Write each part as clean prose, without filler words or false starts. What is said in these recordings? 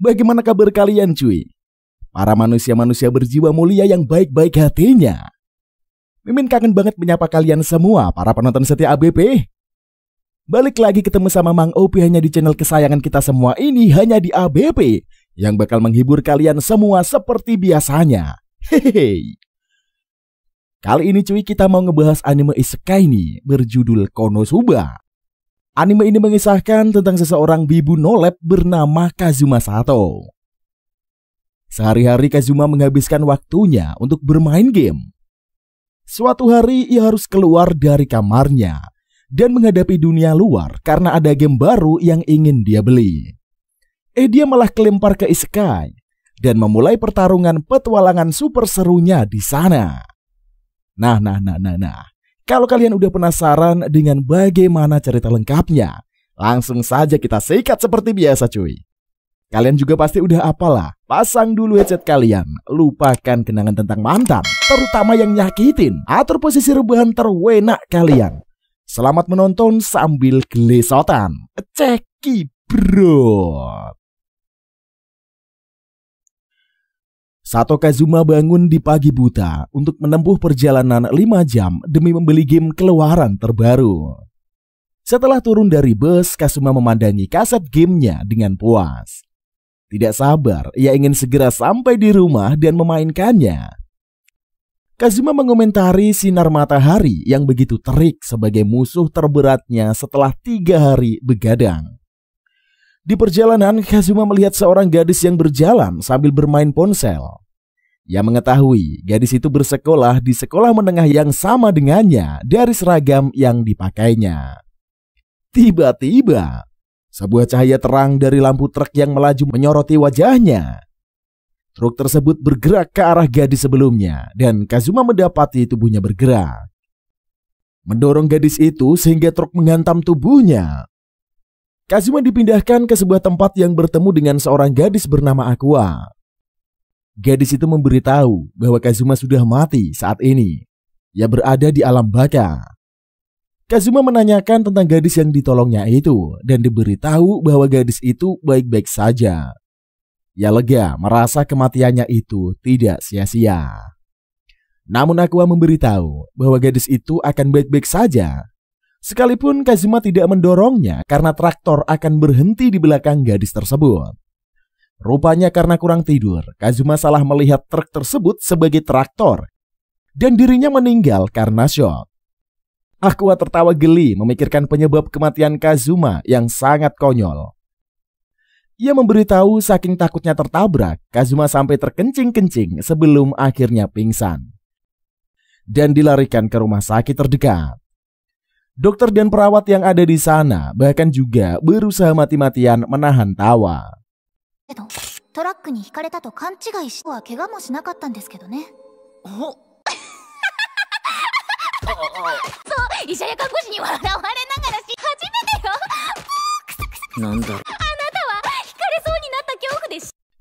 Bagaimana kabar kalian cuy? Para manusia-manusia berjiwa mulia yang baik-baik hatinya. Mimin kangen banget menyapa kalian semua para penonton setia ABP. Balik lagi ketemu sama Mang Opi hanya di channel kesayangan kita semua ini, hanya di ABP, yang bakal menghibur kalian semua seperti biasanya. Hehehe. Kali ini cuy, kita mau ngebahas anime isekai nih, berjudul Konosuba. Anime ini mengisahkan tentang seseorang bibu nolep bernama Kazuma Sato. Sehari-hari Kazuma menghabiskan waktunya untuk bermain game. Suatu hari ia harus keluar dari kamarnya dan menghadapi dunia luar karena ada game baru yang ingin dia beli. Dia malah kelempar ke isekai dan memulai pertarungan petualangan super serunya di sana. Nah. Kalau kalian udah penasaran dengan bagaimana cerita lengkapnya, langsung saja kita sikat seperti biasa cuy. Kalian juga pasti udah apalah, pasang dulu headset kalian, lupakan kenangan tentang mantan, terutama yang nyakitin, atur posisi rebahan terwenak kalian. Selamat menonton sambil gelesotan, ceki bro. Sato Kazuma bangun di pagi buta untuk menempuh perjalanan 5 jam demi membeli game keluaran terbaru. Setelah turun dari bus, Kazuma memandangi kaset gamenya dengan puas. Tidak sabar, ia ingin segera sampai di rumah dan memainkannya. Kazuma mengomentari sinar matahari yang begitu terik sebagai musuh terberatnya setelah 3 hari begadang. Di perjalanan, Kazuma melihat seorang gadis yang berjalan sambil bermain ponsel. Ia mengetahui gadis itu bersekolah di sekolah menengah yang sama dengannya dari seragam yang dipakainya. Tiba-tiba, sebuah cahaya terang dari lampu truk yang melaju menyoroti wajahnya. Truk tersebut bergerak ke arah gadis sebelumnya dan Kazuma mendapati tubuhnya bergerak. Mendorong gadis itu sehingga truk menghantam tubuhnya. Kazuma dipindahkan ke sebuah tempat yang bertemu dengan seorang gadis bernama Aqua. Gadis itu memberitahu bahwa Kazuma sudah mati saat ini. Ia berada di alam baka. Kazuma menanyakan tentang gadis yang ditolongnya itu dan diberitahu bahwa gadis itu baik-baik saja. Ia lega merasa kematiannya itu tidak sia-sia. Namun Aqua memberitahu bahwa gadis itu akan baik-baik saja. Sekalipun Kazuma tidak mendorongnya karena traktor akan berhenti di belakang gadis tersebut. Rupanya karena kurang tidur, Kazuma salah melihat truk tersebut sebagai traktor dan dirinya meninggal karena syok. Aqua tertawa geli memikirkan penyebab kematian Kazuma yang sangat konyol. Ia memberitahu saking takutnya tertabrak, Kazuma sampai terkencing-kencing sebelum akhirnya pingsan dan dilarikan ke rumah sakit terdekat. Dokter dan perawat yang ada di sana bahkan juga berusaha mati-matian menahan tawa.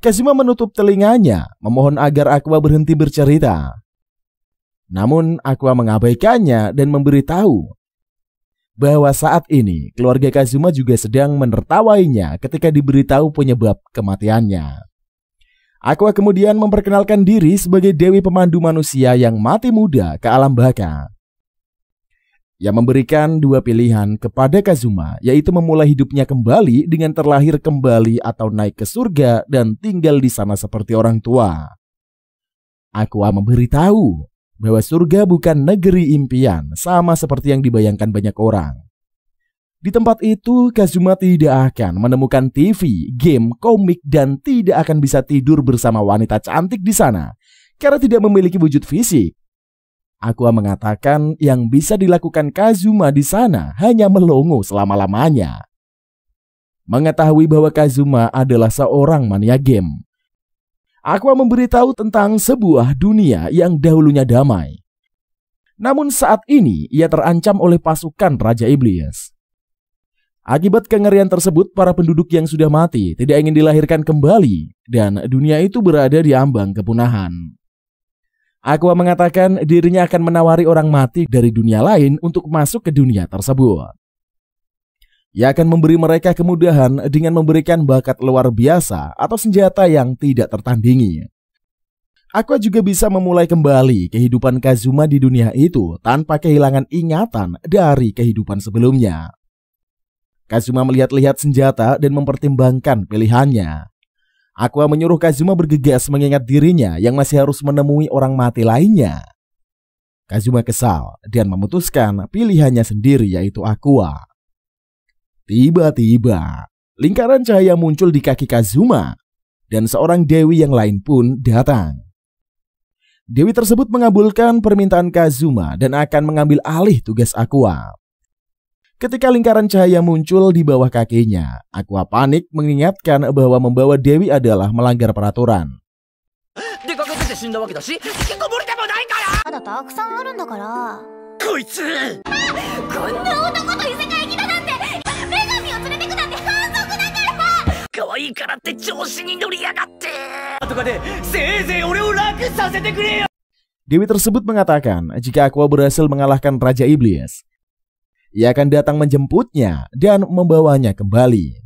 Kazuma menutup telinganya, memohon agar Aqua berhenti bercerita. Namun Aqua mengabaikannya dan memberitahu bahwa saat ini keluarga Kazuma juga sedang menertawainya ketika diberitahu penyebab kematiannya. Aqua kemudian memperkenalkan diri sebagai dewi pemandu manusia yang mati muda ke alam baka. Ia memberikan 2 pilihan kepada Kazuma, yaitu memulai hidupnya kembali dengan terlahir kembali atau naik ke surga dan tinggal di sana seperti orang tua. Aqua memberitahu bahwa surga bukan negeri impian, sama seperti yang dibayangkan banyak orang. Di tempat itu, Kazuma tidak akan menemukan TV, game, komik, dan tidak akan bisa tidur bersama wanita cantik di sana karena tidak memiliki wujud fisik. Aqua mengatakan yang bisa dilakukan Kazuma di sana hanya melongo selama-lamanya. Mengetahui bahwa Kazuma adalah seorang mania game, Aqua memberitahu tentang sebuah dunia yang dahulunya damai. Namun saat ini ia terancam oleh pasukan Raja Iblis. Akibat kengerian tersebut, para penduduk yang sudah mati tidak ingin dilahirkan kembali dan dunia itu berada di ambang kepunahan. Aqua mengatakan dirinya akan menawari orang mati dari dunia lain untuk masuk ke dunia tersebut. Ia akan memberi mereka kemudahan dengan memberikan bakat luar biasa atau senjata yang tidak tertandingi. Aqua juga bisa memulai kembali kehidupan Kazuma di dunia itu tanpa kehilangan ingatan dari kehidupan sebelumnya. Kazuma melihat-lihat senjata dan mempertimbangkan pilihannya. Aqua menyuruh Kazuma bergegas mengingat dirinya yang masih harus menemui orang mati lainnya. Kazuma kesal dan memutuskan pilihannya sendiri, yaitu Aqua. Tiba-tiba, lingkaran cahaya muncul di kaki Kazuma dan seorang dewi yang lain pun datang. Dewi tersebut mengabulkan permintaan Kazuma dan akan mengambil alih tugas Aqua. Ketika lingkaran cahaya muncul di bawah kakinya, Aqua panik mengingatkan bahwa membawa Dewi adalah melanggar peraturan. Dewi tersebut mengatakan jika Aqua berhasil mengalahkan Raja Iblis, ia akan datang menjemputnya dan membawanya kembali.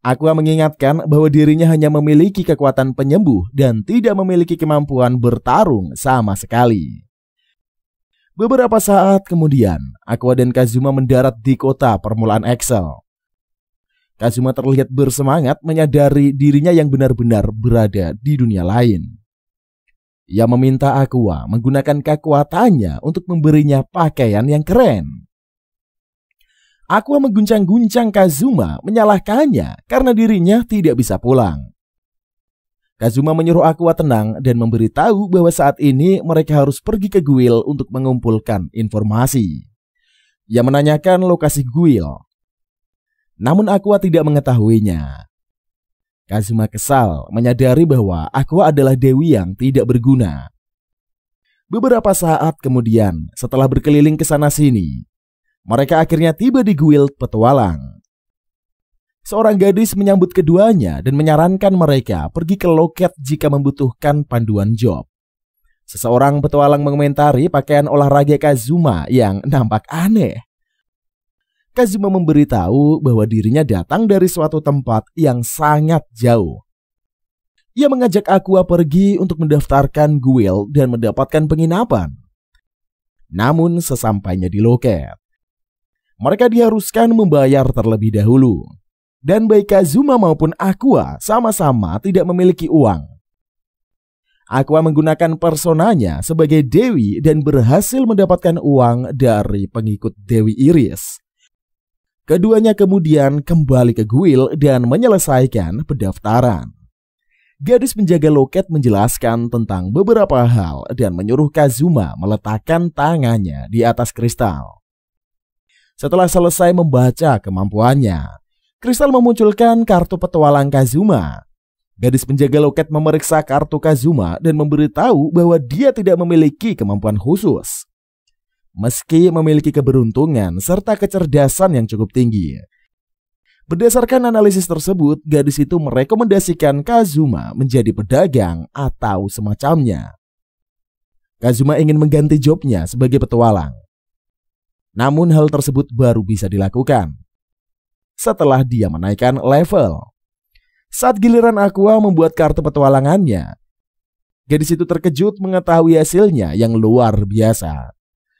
Aqua mengingatkan bahwa dirinya hanya memiliki kekuatan penyembuh dan tidak memiliki kemampuan bertarung sama sekali. Beberapa saat kemudian, Aqua dan Kazuma mendarat di kota permulaan Excel. Kazuma terlihat bersemangat menyadari dirinya yang benar-benar berada di dunia lain. Ia meminta Aqua menggunakan kekuatannya untuk memberinya pakaian yang keren. Aqua mengguncang-guncang Kazuma menyalahkannya karena dirinya tidak bisa pulang. Kazuma menyuruh Aqua tenang dan memberitahu bahwa saat ini mereka harus pergi ke Guild untuk mengumpulkan informasi. Ia menanyakan lokasi Guild, namun Aqua tidak mengetahuinya. Kazuma kesal menyadari bahwa Aqua adalah dewi yang tidak berguna. Beberapa saat kemudian, setelah berkeliling ke sana-sini, mereka akhirnya tiba di Guild Petualang. Seorang gadis menyambut keduanya dan menyarankan mereka pergi ke loket jika membutuhkan panduan job. Seseorang petualang mengomentari pakaian olahraga Kazuma yang nampak aneh. Kazuma memberitahu bahwa dirinya datang dari suatu tempat yang sangat jauh. Ia mengajak Aqua pergi untuk mendaftarkan Guild dan mendapatkan penginapan. Namun sesampainya di loket, mereka diharuskan membayar terlebih dahulu. Dan baik Kazuma maupun Aqua sama-sama tidak memiliki uang. Aqua menggunakan personanya sebagai dewi dan berhasil mendapatkan uang dari pengikut Dewi Iris. Keduanya kemudian kembali ke Guild dan menyelesaikan pendaftaran. Gadis penjaga loket menjelaskan tentang beberapa hal dan menyuruh Kazuma meletakkan tangannya di atas kristal. Setelah selesai membaca kemampuannya, kristal memunculkan kartu petualang Kazuma. Gadis penjaga loket memeriksa kartu Kazuma dan memberitahu bahwa dia tidak memiliki kemampuan khusus. Meski memiliki keberuntungan serta kecerdasan yang cukup tinggi. Berdasarkan analisis tersebut, gadis itu merekomendasikan Kazuma menjadi pedagang atau semacamnya. Kazuma ingin mengganti jobnya sebagai petualang. Namun hal tersebut baru bisa dilakukan setelah dia menaikkan level. Saat giliran Aqua membuat kartu petualangannya, gadis itu terkejut mengetahui hasilnya yang luar biasa.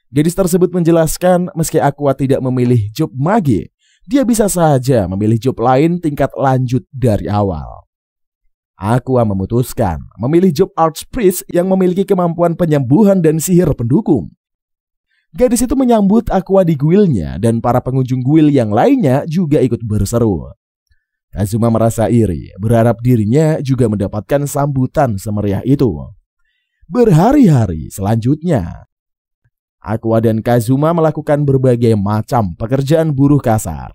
Gadis tersebut menjelaskan meski Aqua tidak memilih job mage, dia bisa saja memilih job lain tingkat lanjut dari awal. Aqua memutuskan memilih job Archpriest yang memiliki kemampuan penyembuhan dan sihir pendukung. Gadis itu menyambut Aqua di guildnya dan para pengunjung guild yang lainnya juga ikut berseru. Kazuma merasa iri, berharap dirinya juga mendapatkan sambutan semeriah itu. Berhari-hari selanjutnya, Aqua dan Kazuma melakukan berbagai macam pekerjaan buruh kasar.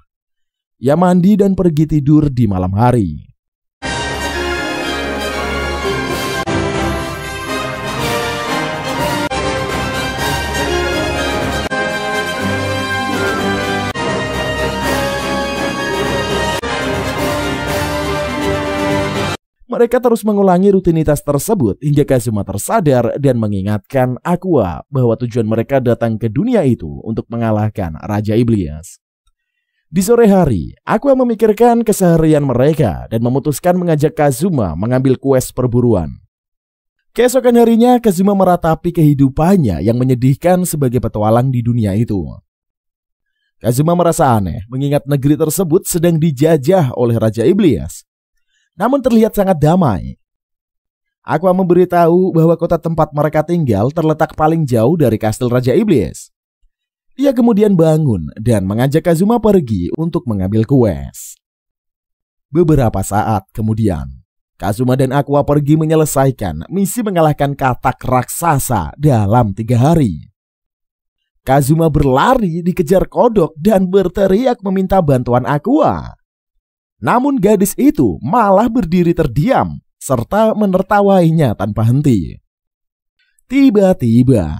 Ia mandi dan pergi tidur di malam hari. Mereka terus mengulangi rutinitas tersebut hingga Kazuma tersadar dan mengingatkan Aqua bahwa tujuan mereka datang ke dunia itu untuk mengalahkan Raja Iblis. Di sore hari, Aqua memikirkan keseharian mereka dan memutuskan mengajak Kazuma mengambil quest perburuan. Keesokan harinya, Kazuma meratapi kehidupannya yang menyedihkan sebagai petualang di dunia itu. Kazuma merasa aneh mengingat negeri tersebut sedang dijajah oleh Raja Iblis, namun terlihat sangat damai. Aqua memberitahu bahwa kota tempat mereka tinggal terletak paling jauh dari kastil Raja Iblis. Ia kemudian bangun dan mengajak Kazuma pergi untuk mengambil quest. Beberapa saat kemudian, Kazuma dan Aqua pergi menyelesaikan misi mengalahkan katak raksasa dalam 3 hari. Kazuma berlari dikejar kodok dan berteriak meminta bantuan Aqua. Namun gadis itu malah berdiri terdiam serta menertawainya tanpa henti. Tiba-tiba,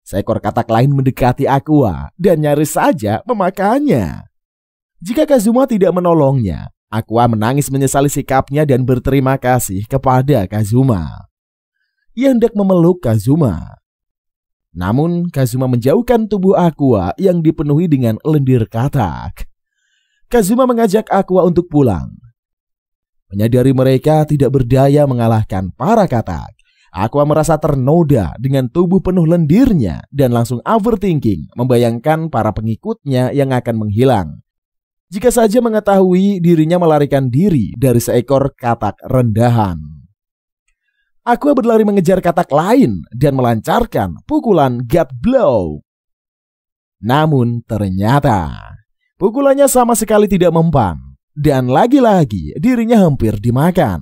seekor katak lain mendekati Aqua dan nyaris saja memakannya. Jika Kazuma tidak menolongnya, Aqua menangis menyesali sikapnya dan berterima kasih kepada Kazuma. Ia hendak memeluk Kazuma. Namun Kazuma menjauhkan tubuh Aqua yang dipenuhi dengan lendir katak. Kazuma mengajak Aqua untuk pulang. Menyadari mereka tidak berdaya mengalahkan para katak, Aqua merasa ternoda dengan tubuh penuh lendirnya dan langsung overthinking membayangkan para pengikutnya yang akan menghilang. Jika saja mengetahui dirinya melarikan diri dari seekor katak rendahan. Aqua berlari mengejar katak lain dan melancarkan pukulan God Blow. Namun ternyata pukulannya sama sekali tidak mempan dan lagi-lagi dirinya hampir dimakan.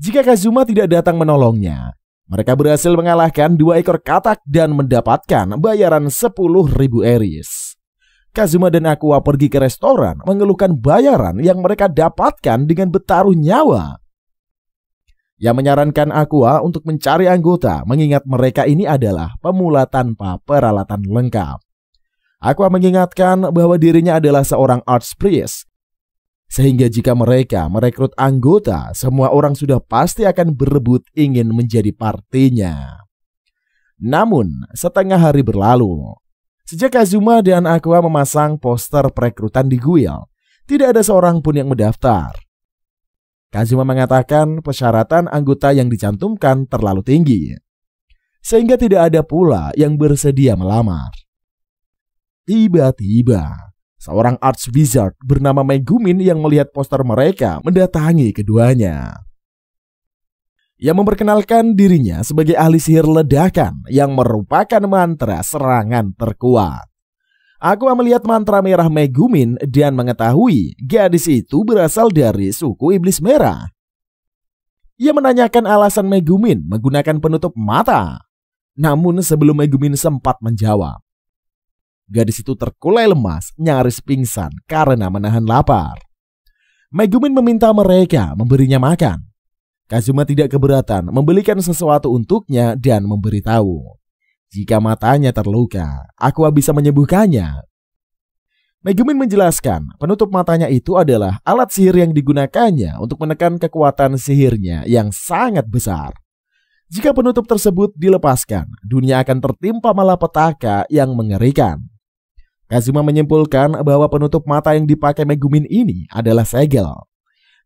Jika Kazuma tidak datang menolongnya, mereka berhasil mengalahkan 2 ekor katak dan mendapatkan bayaran 10.000 eris. Kazuma dan Aqua pergi ke restoran mengeluhkan bayaran yang mereka dapatkan dengan bertaruh nyawa. Ia menyarankan Aqua untuk mencari anggota mengingat mereka ini adalah pemula tanpa peralatan lengkap. Aqua mengingatkan bahwa dirinya adalah seorang archpriest, sehingga jika mereka merekrut anggota, semua orang sudah pasti akan berebut ingin menjadi partinya. Namun, setengah hari berlalu. Sejak Kazuma dan Aqua memasang poster perekrutan di guild, tidak ada seorang pun yang mendaftar. Kazuma mengatakan persyaratan anggota yang dicantumkan terlalu tinggi, sehingga tidak ada pula yang bersedia melamar. Tiba-tiba, seorang archwizard bernama Megumin yang melihat poster mereka mendatangi keduanya. Ia memperkenalkan dirinya sebagai ahli sihir ledakan yang merupakan mantra serangan terkuat. Aqua melihat mantra merah Megumin dan mengetahui gadis itu berasal dari suku Iblis Merah. Ia menanyakan alasan Megumin menggunakan penutup mata. Namun sebelum Megumin sempat menjawab, gadis itu terkulai lemas, nyaris pingsan karena menahan lapar. Megumin meminta mereka memberinya makan. Kazuma tidak keberatan membelikan sesuatu untuknya dan memberitahu jika matanya terluka, Aqua bisa menyembuhkannya. Megumin menjelaskan penutup matanya itu adalah alat sihir yang digunakannya untuk menekan kekuatan sihirnya yang sangat besar. Jika penutup tersebut dilepaskan, dunia akan tertimpa malapetaka yang mengerikan. Kazuma menyimpulkan bahwa penutup mata yang dipakai Megumin ini adalah segel.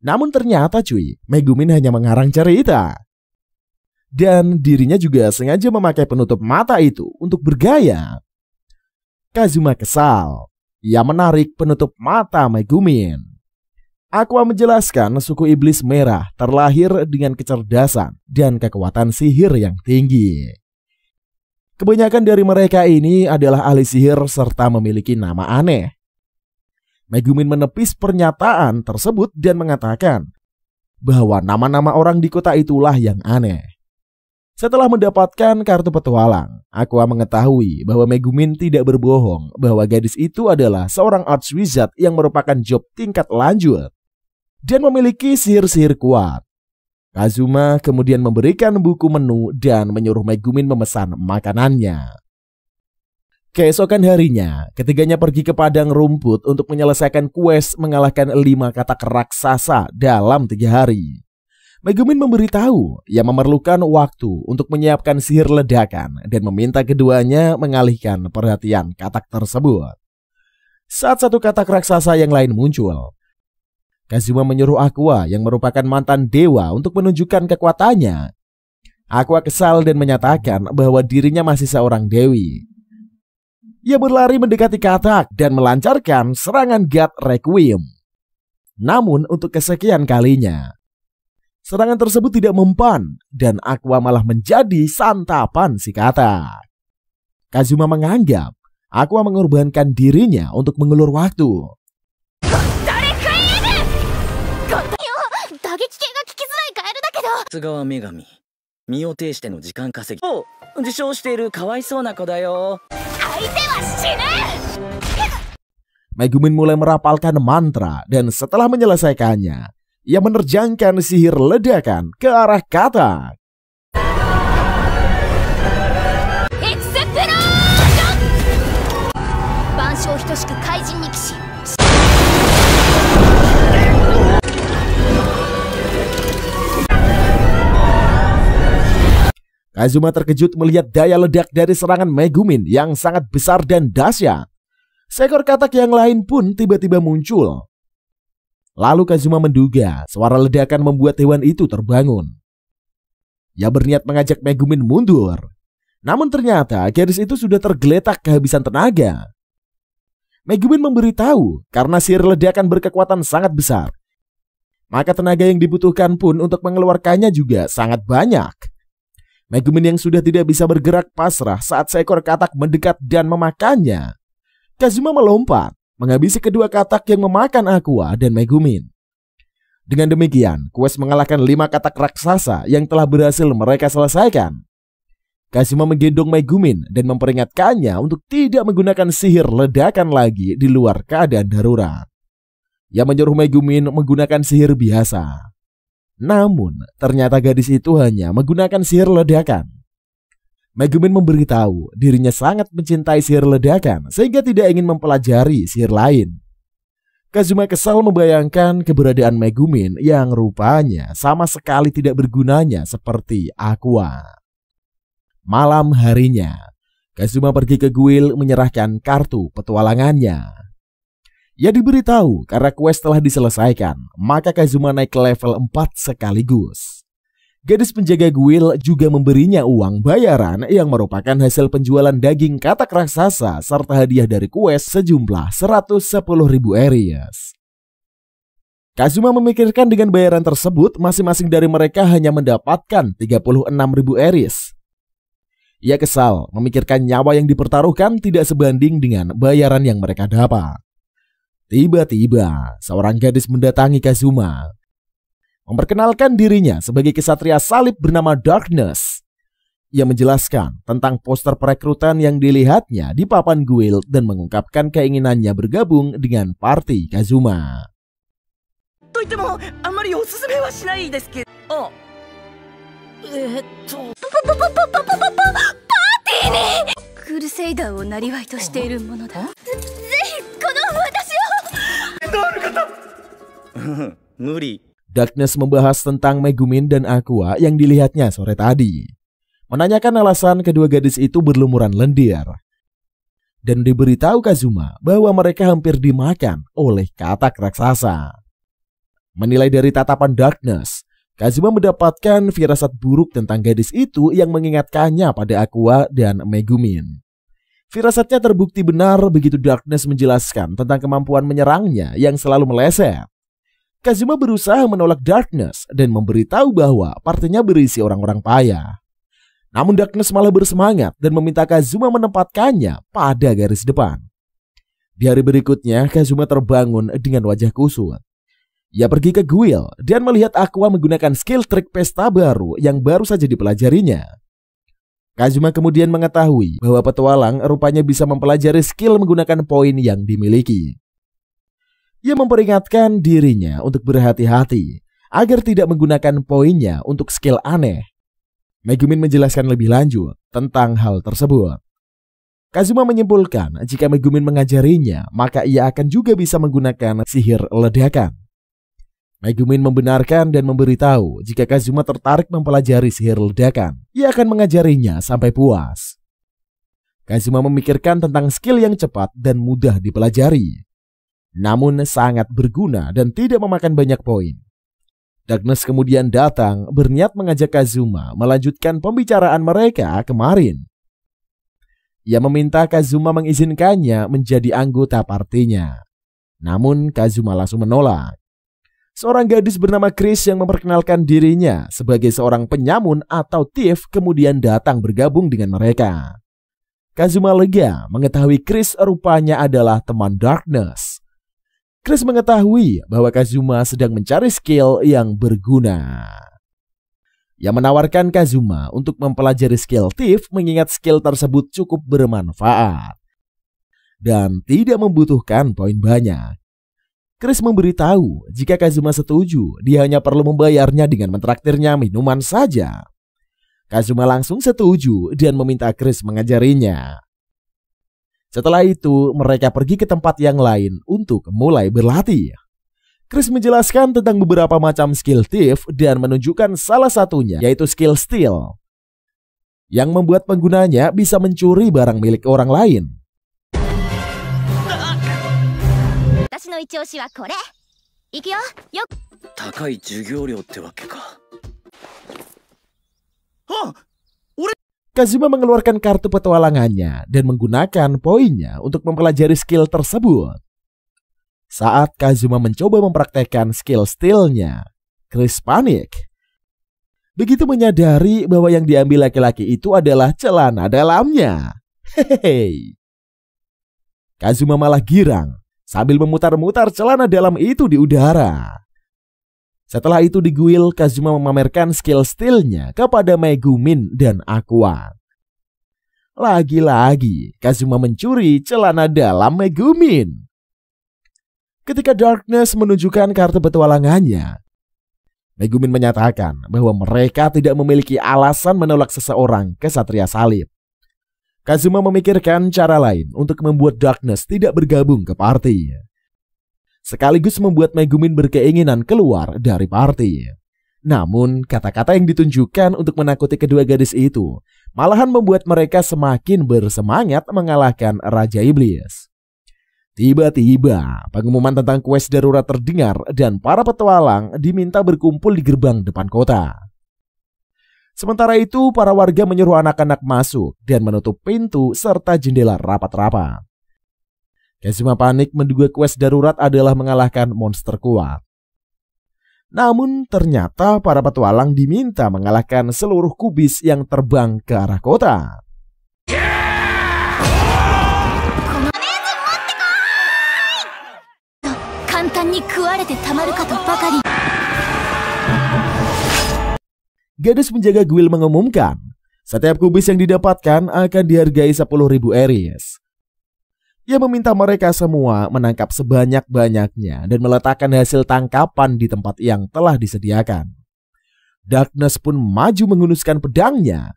Namun ternyata Megumin hanya mengarang cerita. Dan dirinya juga sengaja memakai penutup mata itu untuk bergaya. Kazuma kesal. Ia menarik penutup mata Megumin. Aqua menjelaskan suku Iblis Merah terlahir dengan kecerdasan dan kekuatan sihir yang tinggi. Kebanyakan dari mereka ini adalah ahli sihir serta memiliki nama aneh. Megumin menepis pernyataan tersebut dan mengatakan bahwa nama-nama orang di kota itulah yang aneh. Setelah mendapatkan kartu petualang, Aqua mengetahui bahwa Megumin tidak berbohong bahwa gadis itu adalah seorang archwizard yang merupakan job tingkat lanjut. dan memiliki sihir-sihir kuat. Kazuma kemudian memberikan buku menu dan menyuruh Megumin memesan makanannya. Keesokan harinya, ketiganya pergi ke padang rumput untuk menyelesaikan quest mengalahkan 5 katak raksasa dalam 3 hari. Megumin memberitahu ia memerlukan waktu untuk menyiapkan sihir ledakan dan meminta keduanya mengalihkan perhatian katak tersebut. Saat satu katak raksasa yang lain muncul, Kazuma menyuruh Aqua yang merupakan mantan dewa untuk menunjukkan kekuatannya. Aqua kesal dan menyatakan bahwa dirinya masih seorang dewi. Ia berlari mendekati katak dan melancarkan serangan God Requiem. Namun untuk kesekian kalinya, serangan tersebut tidak mempan dan Aqua malah menjadi santapan si katak. Kazuma menganggap Aqua mengorbankan dirinya untuk mengulur waktu. Megumin mulai merapalkan mantra dan setelah menyelesaikannya, ia menerjangkan sihir ledakan ke arah katak. Kazuma terkejut melihat daya ledak dari serangan Megumin yang sangat besar dan dahsyat. Seekor katak yang lain pun tiba-tiba muncul. Lalu Kazuma menduga suara ledakan membuat hewan itu terbangun. Ia berniat mengajak Megumin mundur. Namun ternyata gadis itu sudah tergeletak kehabisan tenaga. Megumin memberitahu karena sihir ledakan berkekuatan sangat besar, maka tenaga yang dibutuhkan pun untuk mengeluarkannya juga sangat banyak. Megumin yang sudah tidak bisa bergerak pasrah saat seekor katak mendekat dan memakannya. Kazuma melompat, menghabisi kedua katak yang memakan Aqua dan Megumin. Dengan demikian, quest mengalahkan 5 katak raksasa yang telah berhasil mereka selesaikan. Kazuma menggendong Megumin dan memperingatkannya untuk tidak menggunakan sihir ledakan lagi di luar keadaan darurat. Ia menyuruh Megumin menggunakan sihir biasa. Namun, ternyata gadis itu hanya menggunakan sihir ledakan. Megumin memberitahu dirinya sangat mencintai sihir ledakan sehingga tidak ingin mempelajari sihir lain. Kazuma kesal membayangkan keberadaan Megumin yang rupanya sama sekali tidak bergunanya seperti Aqua. Malam harinya, Kazuma pergi ke kuil menyerahkan kartu petualangannya. Ia diberitahu karena quest telah diselesaikan, maka Kazuma naik ke level 4 sekaligus. Gadis penjaga guil juga memberinya uang bayaran yang merupakan hasil penjualan daging katak raksasa serta hadiah dari quest sejumlah 110.000 Aries. Kazuma memikirkan dengan bayaran tersebut masing-masing dari mereka hanya mendapatkan 36.000 Aries. Ia kesal memikirkan nyawa yang dipertaruhkan tidak sebanding dengan bayaran yang mereka dapat. Tiba-tiba, seorang gadis mendatangi Kazuma, memperkenalkan dirinya sebagai kesatria salib bernama Darkness. Ia menjelaskan tentang poster perekrutan yang dilihatnya di papan guild dan mengungkapkan keinginannya bergabung dengan party Kazuma. Darkness membahas tentang Megumin dan Aqua yang dilihatnya sore tadi, menanyakan alasan kedua gadis itu berlumuran lendir, dan diberitahu Kazuma bahwa mereka hampir dimakan oleh katak raksasa. Menilai dari tatapan Darkness, Kazuma mendapatkan firasat buruk tentang gadis itu yang mengingatkannya pada Aqua dan Megumin. Firasatnya terbukti benar begitu Darkness menjelaskan tentang kemampuan menyerangnya yang selalu meleset. Kazuma berusaha menolak Darkness dan memberitahu bahwa partinya berisi orang-orang payah. Namun Darkness malah bersemangat dan meminta Kazuma menempatkannya pada garis depan. Di hari berikutnya, Kazuma terbangun dengan wajah kusut. Ia pergi ke guild dan melihat Aqua menggunakan skill trik pesta baru yang baru saja dipelajarinya. Kazuma kemudian mengetahui bahwa petualang rupanya bisa mempelajari skill menggunakan poin yang dimiliki. Ia memperingatkan dirinya untuk berhati-hati agar tidak menggunakan poinnya untuk skill aneh. Megumin menjelaskan lebih lanjut tentang hal tersebut. Kazuma menyimpulkan jika Megumin mengajarinya, maka ia akan juga bisa menggunakan sihir ledakan. Megumin membenarkan dan memberitahu jika Kazuma tertarik mempelajari sihir ledakan, ia akan mengajarinya sampai puas. Kazuma memikirkan tentang skill yang cepat dan mudah dipelajari, namun sangat berguna dan tidak memakan banyak poin. Darkness kemudian datang berniat mengajak Kazuma melanjutkan pembicaraan mereka kemarin. Ia meminta Kazuma mengizinkannya menjadi anggota partinya, namun Kazuma langsung menolak. Seorang gadis bernama Chris yang memperkenalkan dirinya sebagai seorang penyamun atau thief kemudian datang bergabung dengan mereka. Kazuma lega mengetahui Chris rupanya adalah teman Darkness. Chris mengetahui bahwa Kazuma sedang mencari skill yang berguna. Ia menawarkan Kazuma untuk mempelajari skill thief mengingat skill tersebut cukup bermanfaat dan tidak membutuhkan poin banyak. Chris memberitahu jika Kazuma setuju, dia hanya perlu membayarnya dengan mentraktirnya minuman saja. Kazuma langsung setuju dan meminta Chris mengajarinya. Setelah itu, mereka pergi ke tempat yang lain untuk mulai berlatih. Chris menjelaskan tentang beberapa macam skill thief dan menunjukkan salah satunya, yaitu skill steal, yang membuat penggunanya bisa mencuri barang milik orang lain. Kazuma mengeluarkan kartu petualangannya dan menggunakan poinnya untuk mempelajari skill tersebut. Saat Kazuma mencoba mempraktekkan skill stealnya, Chris panik. Begitu menyadari bahwa yang diambil laki-laki itu adalah celana dalamnya. Hehehe. Kazuma malah girang sambil memutar-mutar celana dalam itu di udara. Setelah itu di guild, Kazuma memamerkan skill stealnya kepada Megumin dan Aqua. Lagi-lagi Kazuma mencuri celana dalam Megumin. Ketika Darkness menunjukkan kartu petualangannya, Megumin menyatakan bahwa mereka tidak memiliki alasan menolak seseorang ke Satria Salib. Kazuma memikirkan cara lain untuk membuat Darkness tidak bergabung ke party, sekaligus membuat Megumin berkeinginan keluar dari party. Namun kata-kata yang ditunjukkan untuk menakuti kedua gadis itu malahan membuat mereka semakin bersemangat mengalahkan Raja Iblis. Tiba-tiba pengumuman tentang quest darurat terdengar dan para petualang diminta berkumpul di gerbang depan kota. Sementara itu para warga menyuruh anak-anak masuk dan menutup pintu serta jendela rapat-rapat. Kazuma panik menduga quest darurat adalah mengalahkan monster kuat. Namun ternyata para petualang diminta mengalahkan seluruh kubis yang terbang ke arah kota. Gadis penjaga guild mengumumkan setiap kubis yang didapatkan akan dihargai 10.000 Aries. Ia meminta mereka semua menangkap sebanyak-banyaknya dan meletakkan hasil tangkapan di tempat yang telah disediakan. Darkness pun maju menghunuskan pedangnya,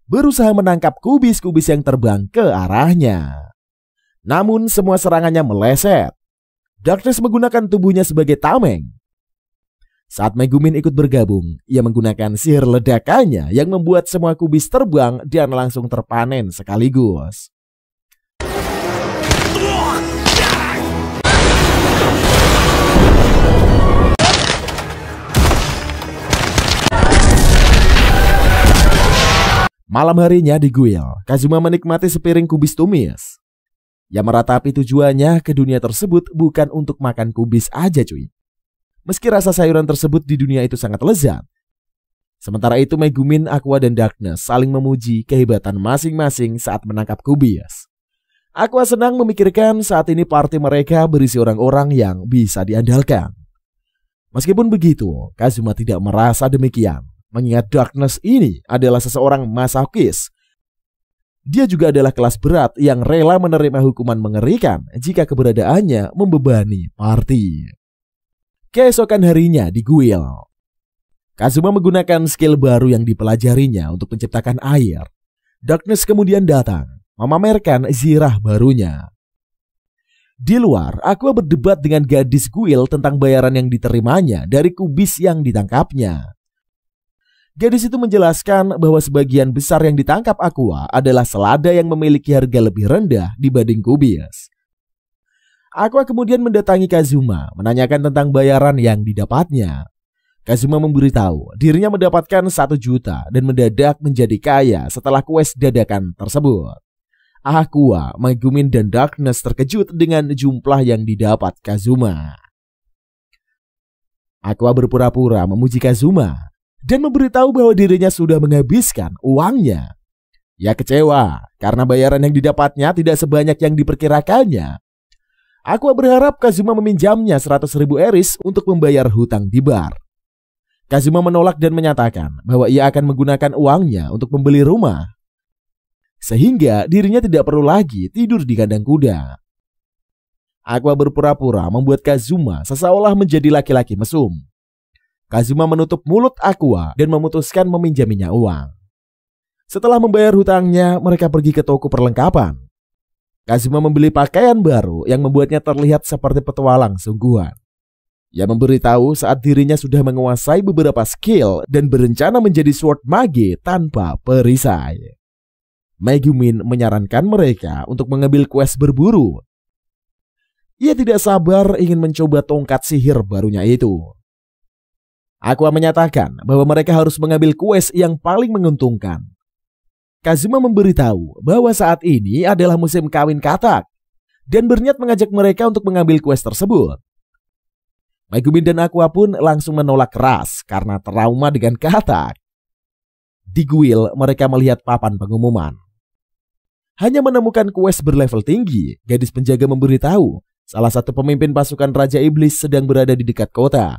berusaha menangkap kubis-kubis yang terbang ke arahnya. Namun semua serangannya meleset. Darkness menggunakan tubuhnya sebagai tameng. Saat Megumin ikut bergabung, ia menggunakan sihir ledakannya yang membuat semua kubis terbang dan langsung terpanen sekaligus. Malam harinya di guild, Kazuma menikmati sepiring kubis tumis. Yang meratapi tujuannya ke dunia tersebut bukan untuk makan kubis aja cuy. Meski rasa sayuran tersebut di dunia itu sangat lezat. Sementara itu Megumin, Aqua dan Darkness saling memuji kehebatan masing-masing saat menangkap kubis. Aqua senang memikirkan saat ini party mereka berisi orang-orang yang bisa diandalkan. Meskipun begitu, Kazuma tidak merasa demikian. Mengingat Darkness ini adalah seseorang masokis Dia juga adalah kelas berat yang rela menerima hukuman mengerikan jika keberadaannya membebani party. Keesokan harinya di kuil, Kazuma menggunakan skill baru yang dipelajarinya untuk menciptakan air. Darkness kemudian datang, memamerkan zirah barunya. Di luar, Aqua berdebat dengan gadis kuil tentang bayaran yang diterimanya dari kubis yang ditangkapnya. Gadis itu menjelaskan bahwa sebagian besar yang ditangkap Aqua adalah selada yang memiliki harga lebih rendah dibanding kubis. Aqua kemudian mendatangi Kazuma, menanyakan tentang bayaran yang didapatnya. Kazuma memberitahu dirinya mendapatkan 1 juta dan mendadak menjadi kaya setelah quest dadakan tersebut. Aqua, Megumin, dan Darkness terkejut dengan jumlah yang didapat Kazuma. Aqua berpura-pura memuji Kazuma dan memberitahu bahwa dirinya sudah menghabiskan uangnya. Ia kecewa karena bayaran yang didapatnya tidak sebanyak yang diperkirakannya. Aqua berharap Kazuma meminjamnya 100.000 eris untuk membayar hutang di bar. Kazuma menolak dan menyatakan bahwa ia akan menggunakan uangnya untuk membeli rumah, sehingga dirinya tidak perlu lagi tidur di kandang kuda. Aqua berpura-pura membuat Kazuma seolah menjadi laki-laki mesum. Kazuma menutup mulut Aqua dan memutuskan meminjaminya uang. Setelah membayar hutangnya, mereka pergi ke toko perlengkapan. Kazuma membeli pakaian baru yang membuatnya terlihat seperti petualang sungguhan. Ia memberitahu saat dirinya sudah menguasai beberapa skill dan berencana menjadi sword mage tanpa perisai. Megumin menyarankan mereka untuk mengambil quest berburu. Ia tidak sabar ingin mencoba tongkat sihir barunya itu. Aqua menyatakan bahwa mereka harus mengambil quest yang paling menguntungkan. Kazuma memberitahu bahwa saat ini adalah musim kawin katak dan berniat mengajak mereka untuk mengambil quest tersebut. Megumin dan Aqua pun langsung menolak keras karena trauma dengan katak. Di kuil, mereka melihat papan pengumuman. Hanya menemukan quest berlevel tinggi, gadis penjaga memberitahu salah satu pemimpin pasukan Raja Iblis sedang berada di dekat kota.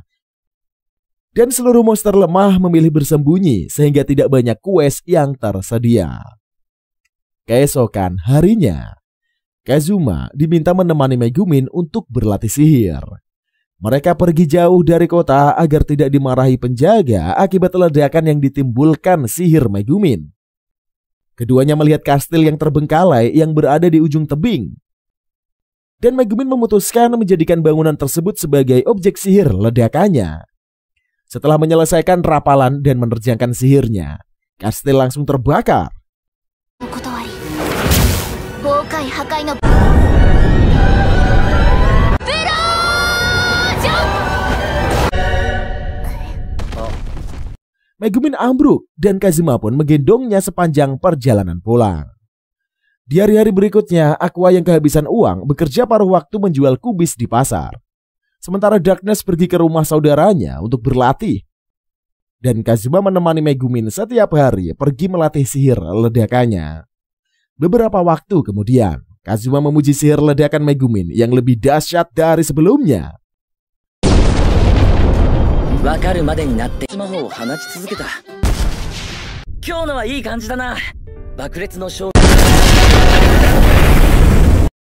Dan seluruh monster lemah memilih bersembunyi sehingga tidak banyak quest yang tersedia. Keesokan harinya, Kazuma diminta menemani Megumin untuk berlatih sihir. Mereka pergi jauh dari kota agar tidak dimarahi penjaga akibat ledakan yang ditimbulkan sihir Megumin. Keduanya melihat kastil yang terbengkalai yang berada di ujung tebing. Dan Megumin memutuskan menjadikan bangunan tersebut sebagai objek sihir ledakannya. Setelah menyelesaikan rapalan dan menerjangkan sihirnya, kastil langsung terbakar. Megumin ambruk dan Kazuma pun menggendongnya sepanjang perjalanan pulang. Di hari-hari berikutnya, Aqua yang kehabisan uang bekerja paruh waktu menjual kubis di pasar. Sementara Darkness pergi ke rumah saudaranya untuk berlatih. Dan Kazuma menemani Megumin setiap hari pergi melatih sihir ledakannya. Beberapa waktu kemudian, Kazuma memuji sihir ledakan Megumin yang lebih dahsyat dari sebelumnya.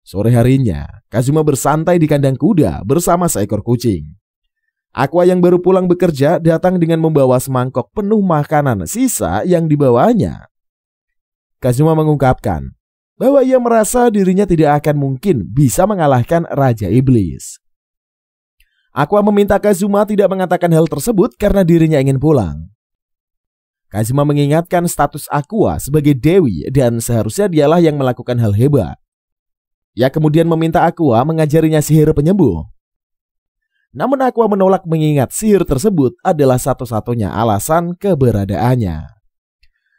Sore harinya, Kazuma bersantai di kandang kuda bersama seekor kucing. Aqua yang baru pulang bekerja datang dengan membawa semangkok penuh makanan sisa yang dibawanya. Kazuma mengungkapkan bahwa ia merasa dirinya tidak akan mungkin bisa mengalahkan Raja Iblis. Aqua meminta Kazuma tidak mengatakan hal tersebut karena dirinya ingin pulang. Kazuma mengingatkan status Aqua sebagai dewi dan seharusnya dialah yang melakukan hal hebat. Ia kemudian meminta Aqua mengajarinya sihir penyembuh. Namun Aqua menolak mengingat sihir tersebut adalah satu-satunya alasan keberadaannya.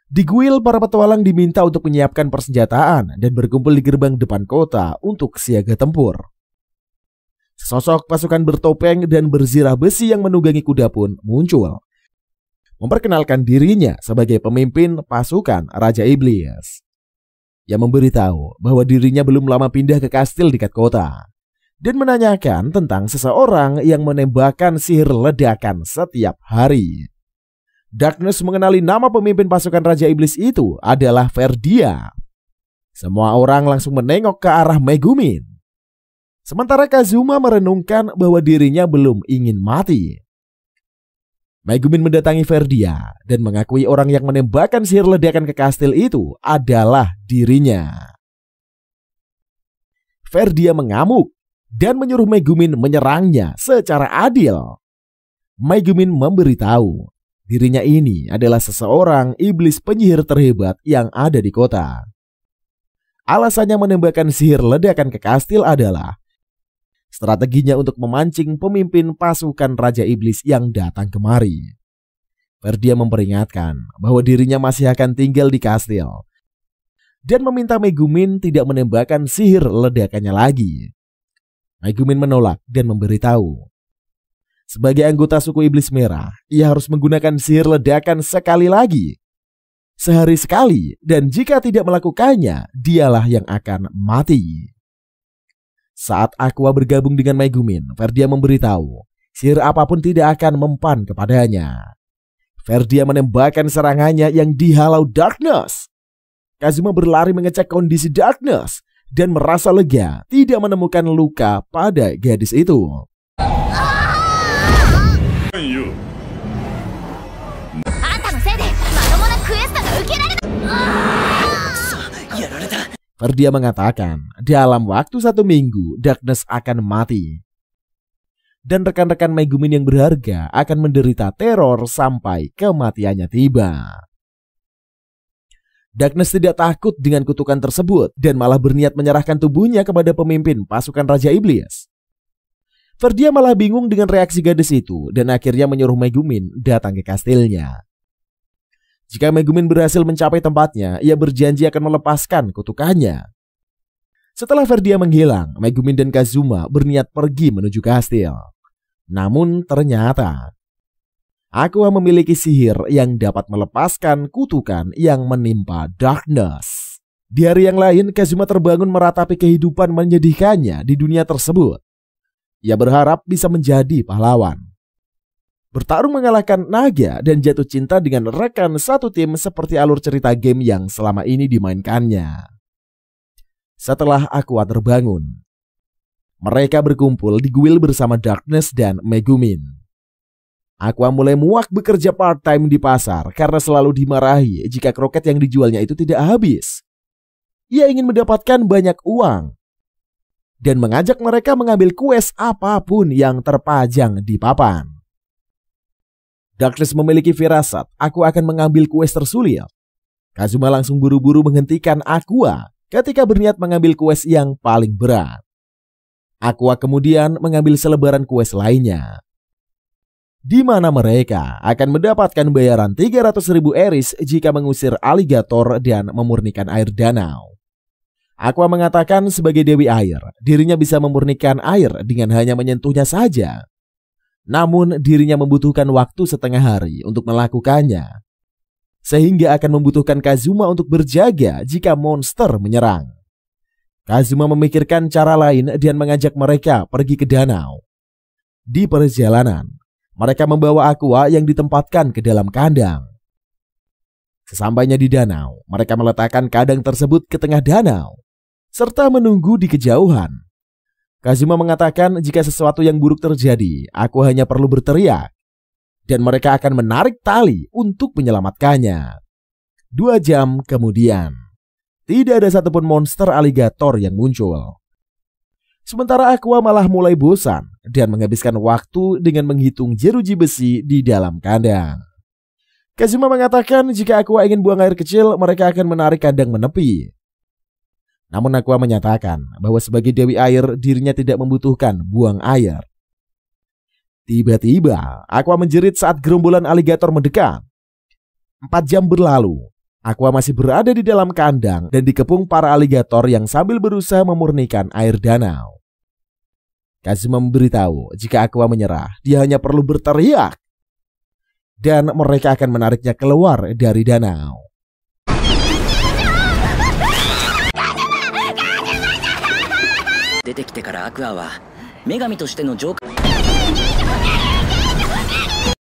Di kuil, para petualang diminta untuk menyiapkan persenjataan dan berkumpul di gerbang depan kota untuk siaga tempur. Sosok pasukan bertopeng dan berzirah besi yang menunggangi kuda pun muncul, memperkenalkan dirinya sebagai pemimpin pasukan Raja Iblis. Ia memberitahu bahwa dirinya belum lama pindah ke kastil dekat kota dan menanyakan tentang seseorang yang menembakkan sihir ledakan setiap hari. Darkness mengenali nama pemimpin pasukan Raja Iblis itu adalah Verdia. Semua orang langsung menengok ke arah Megumin. Sementara Kazuma merenungkan bahwa dirinya belum ingin mati. Megumin mendatangi Verdia dan mengakui orang yang menembakkan sihir ledakan ke kastil itu adalah dirinya. Verdia mengamuk dan menyuruh Megumin menyerangnya secara adil. Megumin memberitahu dirinya ini adalah seseorang iblis penyihir terhebat yang ada di kota. Alasannya menembakkan sihir ledakan ke kastil adalah strateginya untuk memancing pemimpin pasukan Raja Iblis yang datang kemari. Verdia memperingatkan bahwa dirinya masih akan tinggal di kastil dan meminta Megumin tidak menembakkan sihir ledakannya lagi. Megumin menolak dan memberitahu, sebagai anggota suku Iblis Merah, ia harus menggunakan sihir ledakan sekali lagi, sehari sekali, dan jika tidak melakukannya, dialah yang akan mati. Saat Aqua bergabung dengan Megumin, Verdia memberitahu sihir apapun tidak akan mempan kepadanya. Verdia menembakkan serangannya yang dihalau Darkness. Kazuma berlari mengecek kondisi Darkness dan merasa lega tidak menemukan luka pada gadis itu. Verdia mengatakan dalam waktu 1 minggu Darkness akan mati. Dan rekan-rekan Megumin yang berharga akan menderita teror sampai kematiannya tiba. Darkness tidak takut dengan kutukan tersebut dan malah berniat menyerahkan tubuhnya kepada pemimpin pasukan Raja Iblis. Verdia malah bingung dengan reaksi gadis itu dan akhirnya menyuruh Megumin datang ke kastilnya. Jika Megumin berhasil mencapai tempatnya, ia berjanji akan melepaskan kutukannya. Setelah Verdia menghilang, Megumin dan Kazuma berniat pergi menuju kastil. Namun ternyata Aqua memiliki sihir yang dapat melepaskan kutukan yang menimpa Darkness. Di hari yang lain, Kazuma terbangun meratapi kehidupan menyedihkannya di dunia tersebut. Ia berharap bisa menjadi pahlawan, bertarung mengalahkan naga, dan jatuh cinta dengan rekan satu tim seperti alur cerita game yang selama ini dimainkannya. Setelah Aqua terbangun, mereka berkumpul di guild bersama Darkness dan Megumin. Aqua mulai muak bekerja part-time di pasar karena selalu dimarahi jika kroket yang dijualnya itu tidak habis. Ia ingin mendapatkan banyak uang dan mengajak mereka mengambil quest apapun yang terpajang di papan. Darkness memiliki firasat Aqua akan mengambil kues tersulit. Kazuma langsung buru-buru menghentikan Aqua ketika berniat mengambil kues yang paling berat. Aqua kemudian mengambil selebaran kues lainnya, di mana mereka akan mendapatkan bayaran 300.000 eris jika mengusir aligator dan memurnikan air danau. Aqua mengatakan sebagai Dewi Air, dirinya bisa memurnikan air dengan hanya menyentuhnya saja. Namun dirinya membutuhkan waktu setengah hari untuk melakukannya, sehingga akan membutuhkan Kazuma untuk berjaga jika monster menyerang. Kazuma memikirkan cara lain dan mengajak mereka pergi ke danau. Di perjalanan, mereka membawa Aqua yang ditempatkan ke dalam kandang. Sesampainya di danau, mereka meletakkan kandang tersebut ke tengah danau, serta menunggu di kejauhan. Kazuma mengatakan jika sesuatu yang buruk terjadi, Aqua hanya perlu berteriak, dan mereka akan menarik tali untuk menyelamatkannya. 2 jam kemudian, tidak ada satupun monster aligator yang muncul. Sementara Aqua malah mulai bosan dan menghabiskan waktu dengan menghitung jeruji besi di dalam kandang. Kazuma mengatakan jika Aqua ingin buang air kecil, mereka akan menarik kandang menepi. Namun Aqua menyatakan bahwa sebagai Dewi Air, dirinya tidak membutuhkan buang air. Tiba-tiba, Aqua menjerit saat gerombolan aligator mendekat. 4 jam berlalu, Aqua masih berada di dalam kandang dan dikepung para aligator yang sambil berusaha memurnikan air danau. Kazuma memberitahu jika Aqua menyerah, dia hanya perlu berteriak, dan mereka akan menariknya keluar dari danau.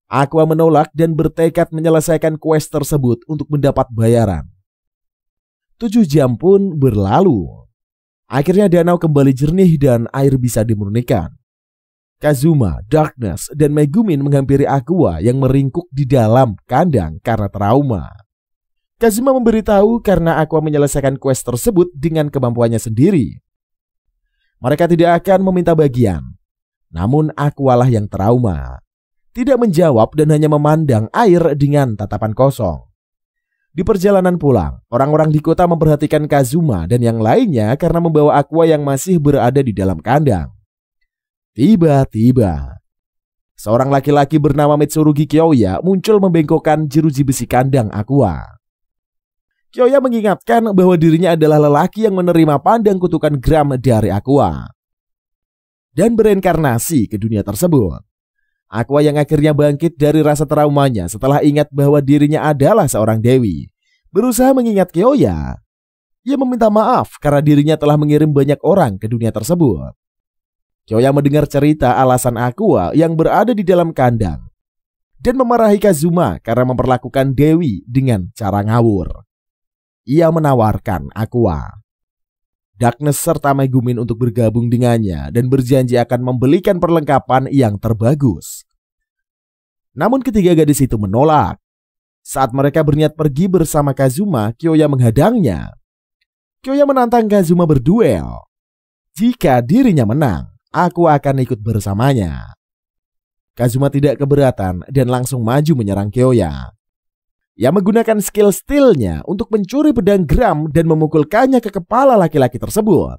Aqua menolak dan bertekad menyelesaikan quest tersebut untuk mendapat bayaran. 7 jam pun berlalu. Akhirnya danau kembali jernih dan air bisa dimurnikan. Kazuma, Darkness, dan Megumin menghampiri Aqua yang meringkuk di dalam kandang karena trauma. Kazuma memberitahu karena Aqua menyelesaikan quest tersebut dengan kemampuannya sendiri. Mereka tidak akan meminta bagian. Namun Aqua lah yang trauma. Tidak menjawab dan hanya memandang air dengan tatapan kosong. Di perjalanan pulang, orang-orang di kota memperhatikan Kazuma dan yang lainnya karena membawa Aqua yang masih berada di dalam kandang. Tiba-tiba, seorang laki-laki bernama Mitsurugi Kyoya muncul membengkokkan jeruji besi kandang Aqua. Kyoya mengingatkan bahwa dirinya adalah lelaki yang menerima pandang kutukan Gram dari Aqua dan bereinkarnasi ke dunia tersebut. Aqua yang akhirnya bangkit dari rasa traumanya setelah ingat bahwa dirinya adalah seorang dewi, berusaha mengingat Kyoya. Ia meminta maaf karena dirinya telah mengirim banyak orang ke dunia tersebut. Kyoya mendengar cerita alasan Aqua yang berada di dalam kandang dan memarahi Kazuma karena memperlakukan Dewi dengan cara ngawur. Ia menawarkan Aqua, Darkness serta Megumin untuk bergabung dengannya dan berjanji akan membelikan perlengkapan yang terbagus. Namun ketiga gadis itu menolak. Saat mereka berniat pergi bersama Kazuma, Kyoya menghadangnya. Kyoya menantang Kazuma berduel. Jika dirinya menang, aku akan ikut bersamanya. Kazuma tidak keberatan dan langsung maju menyerang Kyoya. Ia menggunakan skill stealnya untuk mencuri pedang Gram dan memukulkannya ke kepala laki-laki tersebut.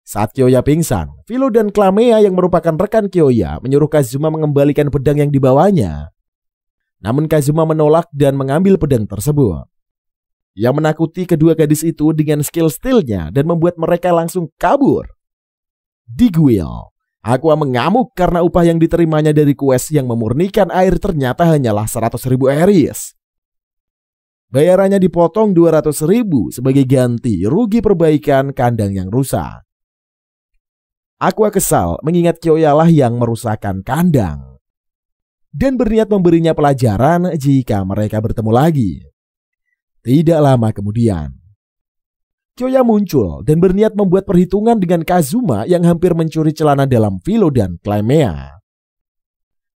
Saat Kyoya pingsan, Philo dan Clamea yang merupakan rekan Kyoya menyuruh Kazuma mengembalikan pedang yang dibawanya. Namun Kazuma menolak dan mengambil pedang tersebut. Ia menakuti kedua gadis itu dengan skill stealnya dan membuat mereka langsung kabur. Di Guild, Aqua mengamuk karena upah yang diterimanya dari quest yang memurnikan air ternyata hanyalah 100.000 Eris. Bayarannya dipotong 200.000 sebagai ganti rugi perbaikan kandang yang rusak. Aqua kesal mengingat Kyoya lah yang merusakkan kandang dan berniat memberinya pelajaran jika mereka bertemu lagi. Tidak lama kemudian, Kyoya muncul dan berniat membuat perhitungan dengan Kazuma yang hampir mencuri celana dalam Philo dan Clamea.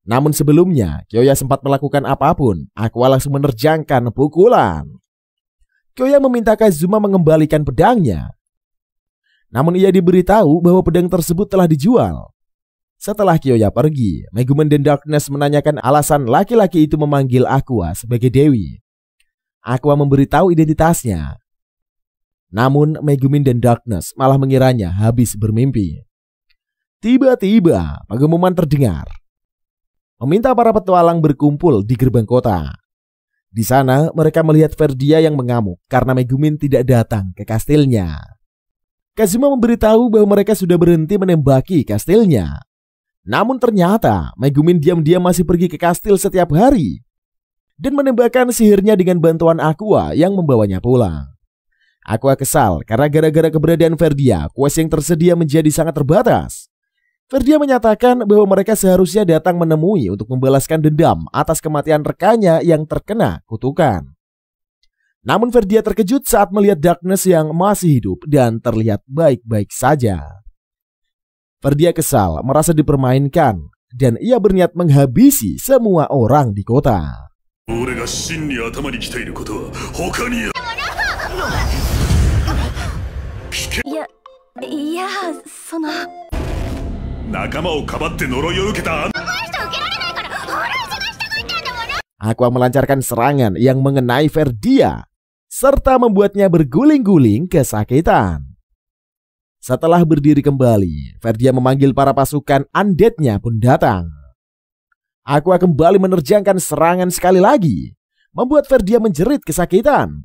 Namun sebelumnya, Kyoya sempat melakukan apapun, Aqua langsung menerjangkan pukulan. Kyoya meminta Kazuma mengembalikan pedangnya. Namun ia diberitahu bahwa pedang tersebut telah dijual. Setelah Kyoya pergi, Megumin dan Darkness menanyakan alasan laki-laki itu memanggil Aqua sebagai Dewi. Aqua memberitahu identitasnya. Namun Megumin dan Darkness malah mengiranya habis bermimpi. Tiba-tiba pengumuman terdengar, meminta para petualang berkumpul di gerbang kota. Di sana mereka melihat Verdia yang mengamuk karena Megumin tidak datang ke kastilnya. Kazuma memberitahu bahwa mereka sudah berhenti menembaki kastilnya. Namun ternyata Megumin diam-diam masih pergi ke kastil setiap hari dan menembakkan sihirnya dengan bantuan Aqua yang membawanya pulang. Aqua kesal karena gara-gara keberadaan Verdia, quest yang tersedia menjadi sangat terbatas. Verdia menyatakan bahwa mereka seharusnya datang menemui untuk membalaskan dendam atas kematian rekannya yang terkena kutukan. Namun Verdia terkejut saat melihat Darkness yang masih hidup dan terlihat baik-baik saja. Verdia kesal merasa dipermainkan dan ia berniat menghabisi semua orang di kota. Aqua melancarkan serangan yang mengenai Verdia serta membuatnya berguling-guling kesakitan. Setelah berdiri kembali, Verdia memanggil para pasukan undead-nya pun datang. Aqua kembali menerjangkan serangan sekali lagi, membuat Verdia menjerit kesakitan.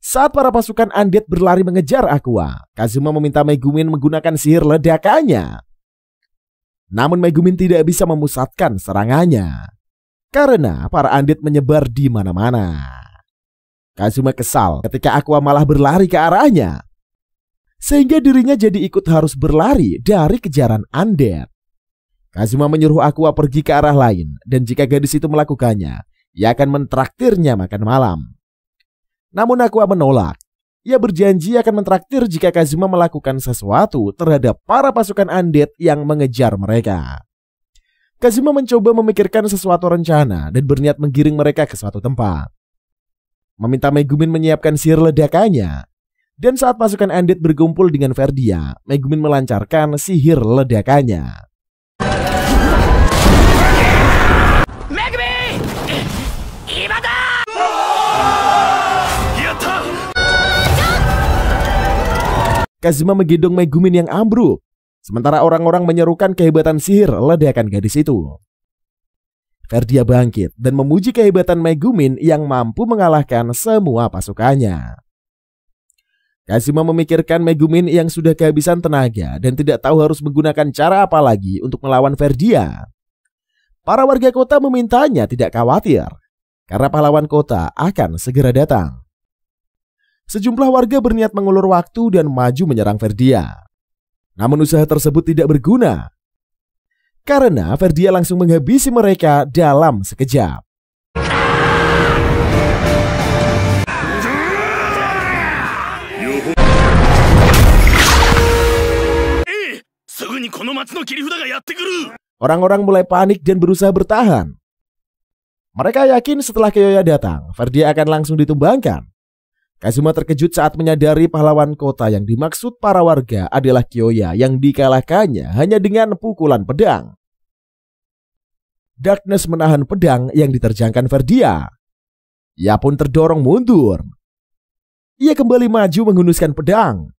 Saat para pasukan undead berlari mengejar Aqua, Kazuma meminta Megumin menggunakan sihir ledakannya. Namun Megumin tidak bisa memusatkan serangannya karena para undead menyebar di mana-mana. Kazuma kesal ketika Aqua malah berlari ke arahnya, sehingga dirinya jadi ikut harus berlari dari kejaran undead. Kazuma menyuruh Aqua pergi ke arah lain, dan jika gadis itu melakukannya, ia akan mentraktirnya makan malam. Namun Aqua menolak. Ia berjanji akan mentraktir jika Kazuma melakukan sesuatu terhadap para pasukan undead yang mengejar mereka. Kazuma mencoba memikirkan sesuatu rencana dan berniat menggiring mereka ke suatu tempat. Meminta Megumin menyiapkan sihir ledakannya. Dan saat pasukan undead berkumpul dengan Verdia, Megumin melancarkan sihir ledakannya. Megumi! Ibada! Kazuma menggendong Megumin yang ambruk, sementara orang-orang menyerukan kehebatan sihir ledakan gadis itu. Verdia bangkit dan memuji kehebatan Megumin yang mampu mengalahkan semua pasukannya. Kazuma memikirkan Megumin yang sudah kehabisan tenaga dan tidak tahu harus menggunakan cara apa lagi untuk melawan Verdia. Para warga kota memintanya tidak khawatir, karena pahlawan kota akan segera datang. Sejumlah warga berniat mengulur waktu dan maju menyerang Verdia. Namun usaha tersebut tidak berguna, karena Verdia langsung menghabisi mereka dalam sekejap. Orang-orang mulai panik dan berusaha bertahan. Mereka yakin setelah Kyoya datang, Verdia akan langsung ditumbangkan. Kazuma terkejut saat menyadari pahlawan kota yang dimaksud para warga adalah Kyoya yang dikalahkannya hanya dengan pukulan pedang. Darkness menahan pedang yang diterjangkan Verdia. Ia pun terdorong mundur. Ia kembali maju menghunuskan pedang,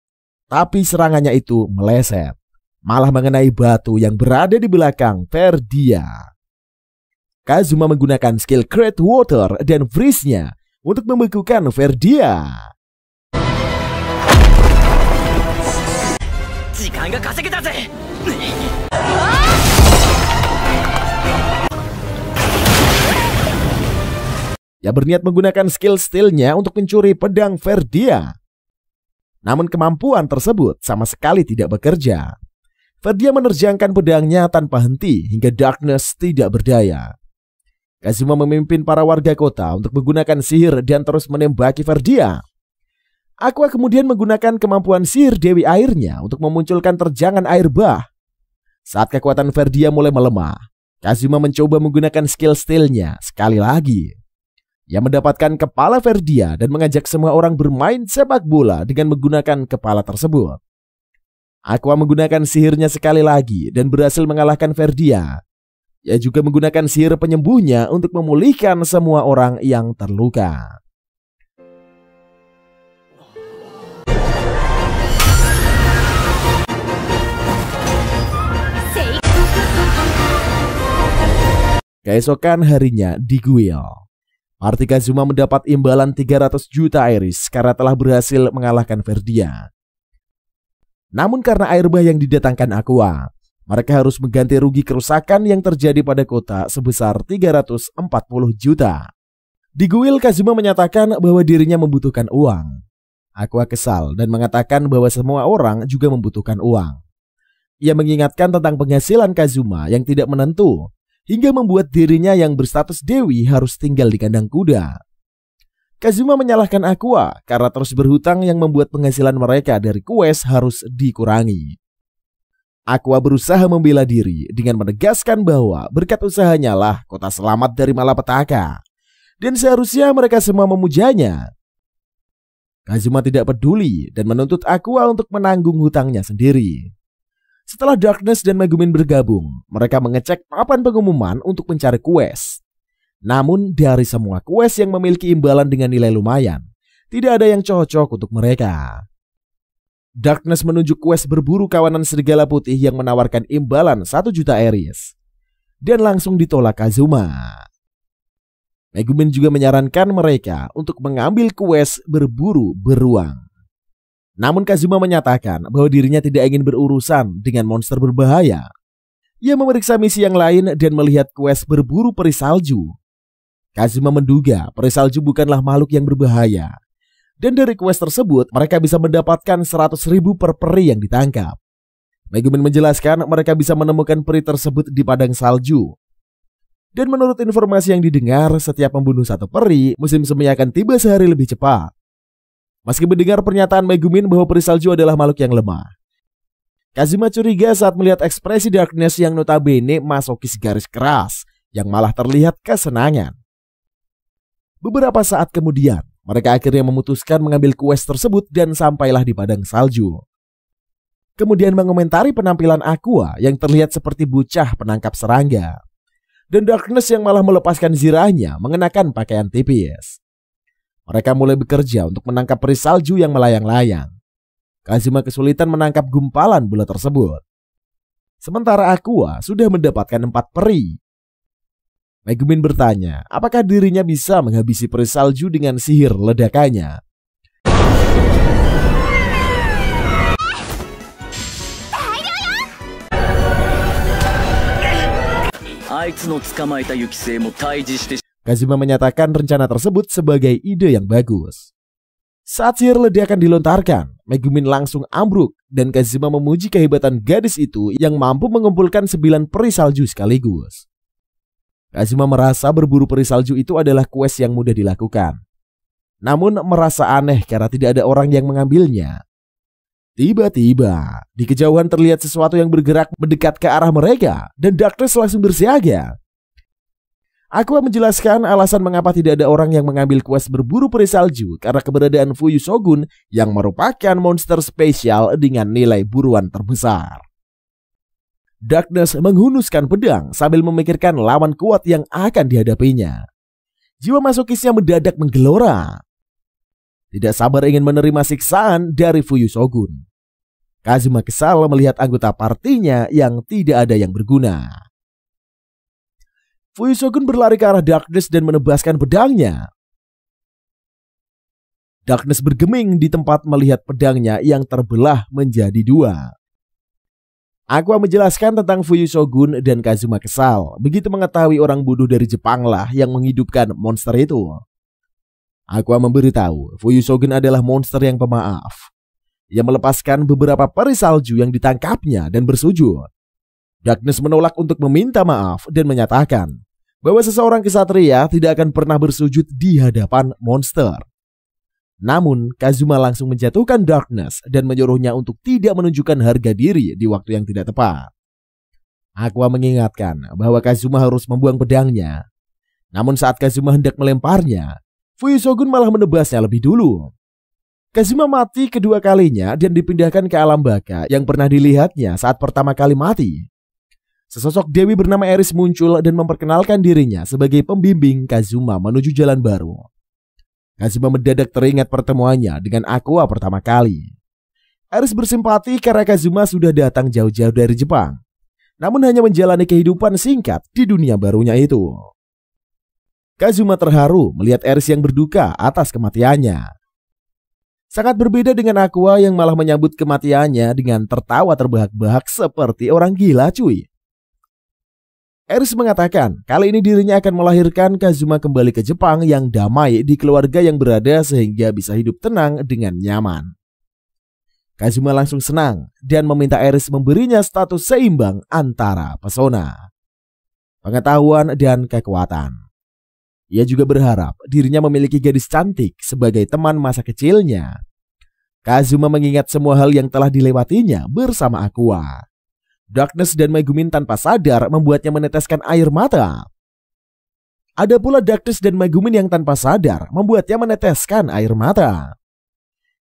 tapi serangannya itu meleset, malah mengenai batu yang berada di belakang Verdia. Kazuma menggunakan skill Create Water dan Freeze-nya untuk membekukan Verdia. Ia berniat menggunakan skill Steel-nya untuk mencuri pedang Verdia. Namun kemampuan tersebut sama sekali tidak bekerja. Verdia menerjangkan pedangnya tanpa henti hingga Darkness tidak berdaya. Kazuma memimpin para warga kota untuk menggunakan sihir dan terus menembaki Verdia. Aqua kemudian menggunakan kemampuan sihir Dewi Airnya untuk memunculkan terjangan air bah. Saat kekuatan Verdia mulai melemah, Kazuma mencoba menggunakan skill Steel-nya sekali lagi. Ia mendapatkan kepala Verdia dan mengajak semua orang bermain sepak bola dengan menggunakan kepala tersebut. Aqua menggunakan sihirnya sekali lagi dan berhasil mengalahkan Verdia. Ia juga menggunakan sihir penyembuhnya untuk memulihkan semua orang yang terluka. Keesokan harinya di Guild, Party Kazuma mendapat imbalan 300 juta Iris karena telah berhasil mengalahkan Verdia. Namun karena air bah yang didatangkan Aqua, mereka harus mengganti rugi kerusakan yang terjadi pada kota sebesar 340 juta. Di Guild, Kazuma menyatakan bahwa dirinya membutuhkan uang. Aqua kesal dan mengatakan bahwa semua orang juga membutuhkan uang. Ia mengingatkan tentang penghasilan Kazuma yang tidak menentu, hingga membuat dirinya yang berstatus Dewi harus tinggal di kandang kuda. Kazuma menyalahkan Aqua karena terus berhutang yang membuat penghasilan mereka dari quest harus dikurangi. Aqua berusaha membela diri dengan menegaskan bahwa berkat usahanya lah kota selamat dari malapetaka, dan seharusnya mereka semua memujanya. Kazuma tidak peduli dan menuntut Aqua untuk menanggung hutangnya sendiri. Setelah Darkness dan Megumin bergabung, mereka mengecek papan pengumuman untuk mencari quest. Namun dari semua quest yang memiliki imbalan dengan nilai lumayan, tidak ada yang cocok untuk mereka. Darkness menunjuk quest berburu kawanan serigala putih yang menawarkan imbalan 1 juta Iris, dan langsung ditolak Kazuma. Megumin juga menyarankan mereka untuk mengambil quest berburu beruang. Namun Kazuma menyatakan bahwa dirinya tidak ingin berurusan dengan monster berbahaya. Ia memeriksa misi yang lain dan melihat quest berburu peri salju. Kazuma menduga peri salju bukanlah makhluk yang berbahaya. Dan dari quest tersebut mereka bisa mendapatkan 100.000 per peri yang ditangkap. Megumin menjelaskan mereka bisa menemukan peri tersebut di padang salju. Dan menurut informasi yang didengar, setiap membunuh satu peri, musim semi akan tiba sehari lebih cepat. Meski mendengar pernyataan Megumin bahwa peri salju adalah makhluk yang lemah, Kazuma curiga saat melihat ekspresi Darkness yang notabene masokis garis keras, yang malah terlihat kesenangan. Beberapa saat kemudian, mereka akhirnya memutuskan mengambil quest tersebut dan sampailah di padang salju. Kemudian mengomentari penampilan Aqua yang terlihat seperti bocah penangkap serangga. Dan Darkness yang malah melepaskan zirahnya mengenakan pakaian tipis. Mereka mulai bekerja untuk menangkap peri salju yang melayang-layang. Kazuma kesulitan menangkap gumpalan bola tersebut. Sementara Aqua sudah mendapatkan 4 peri. Megumin bertanya, apakah dirinya bisa menghabisi peri salju dengan sihir ledakannya. Kazuma menyatakan rencana tersebut sebagai ide yang bagus. Saat sihir ledakan dilontarkan, Megumin langsung ambruk dan Kazuma memuji kehebatan gadis itu yang mampu mengumpulkan 9 peri salju sekaligus. Kazuma merasa berburu peri salju itu adalah quest yang mudah dilakukan. Namun merasa aneh karena tidak ada orang yang mengambilnya. Tiba-tiba, di kejauhan terlihat sesuatu yang bergerak mendekat ke arah mereka dan Darkness langsung bersiaga. Aqua menjelaskan alasan mengapa tidak ada orang yang mengambil quest berburu peri salju karena keberadaan Fuyu Shogun yang merupakan monster spesial dengan nilai buruan terbesar. Darkness menghunuskan pedang sambil memikirkan lawan kuat yang akan dihadapinya. Jiwa masokisnya mendadak menggelora. Tidak sabar ingin menerima siksaan dari Fuyu Shogun. Kazuma kesal melihat anggota partinya yang tidak ada yang berguna. Fuyu Shogun berlari ke arah Darkness dan menebaskan pedangnya. Darkness bergeming di tempat melihat pedangnya yang terbelah menjadi 2. Aqua menjelaskan tentang Fuyu Shogun dan Kazuma kesal begitu mengetahui orang bodoh dari Jepang lah yang menghidupkan monster itu. Aqua memberitahu Fuyu Shogun adalah monster yang pemaaf. Ia melepaskan beberapa peri salju yang ditangkapnya dan bersujud. Darkness menolak untuk meminta maaf dan menyatakan bahwa seseorang kesatria tidak akan pernah bersujud di hadapan monster. Namun Kazuma langsung menjatuhkan Darkness dan menyuruhnya untuk tidak menunjukkan harga diri di waktu yang tidak tepat. Aqua mengingatkan bahwa Kazuma harus membuang pedangnya. Namun saat Kazuma hendak melemparnya, Fuyu Shogun malah menebasnya lebih dulu. Kazuma mati kedua kalinya dan dipindahkan ke alam baka yang pernah dilihatnya saat pertama kali mati. Sesosok dewi bernama Eris muncul dan memperkenalkan dirinya sebagai pembimbing Kazuma menuju jalan baru. Kazuma mendadak teringat pertemuannya dengan Aqua pertama kali. Eris bersimpati karena Kazuma sudah datang jauh-jauh dari Jepang, namun hanya menjalani kehidupan singkat di dunia barunya itu. Kazuma terharu melihat Eris yang berduka atas kematiannya. Sangat berbeda dengan Aqua yang malah menyambut kematiannya dengan tertawa terbahak-bahak seperti orang gila cuy. Eris mengatakan kali ini dirinya akan melahirkan Kazuma kembali ke Jepang yang damai di keluarga yang berada sehingga bisa hidup tenang dengan nyaman. Kazuma langsung senang dan meminta Eris memberinya status seimbang antara pesona, pengetahuan, dan kekuatan. Ia juga berharap dirinya memiliki gadis cantik sebagai teman masa kecilnya. Kazuma mengingat semua hal yang telah dilewatinya bersama Aqua. Darkness dan Megumin tanpa sadar membuatnya meneteskan air mata. Ada pula Darkness dan Megumin yang tanpa sadar membuatnya meneteskan air mata.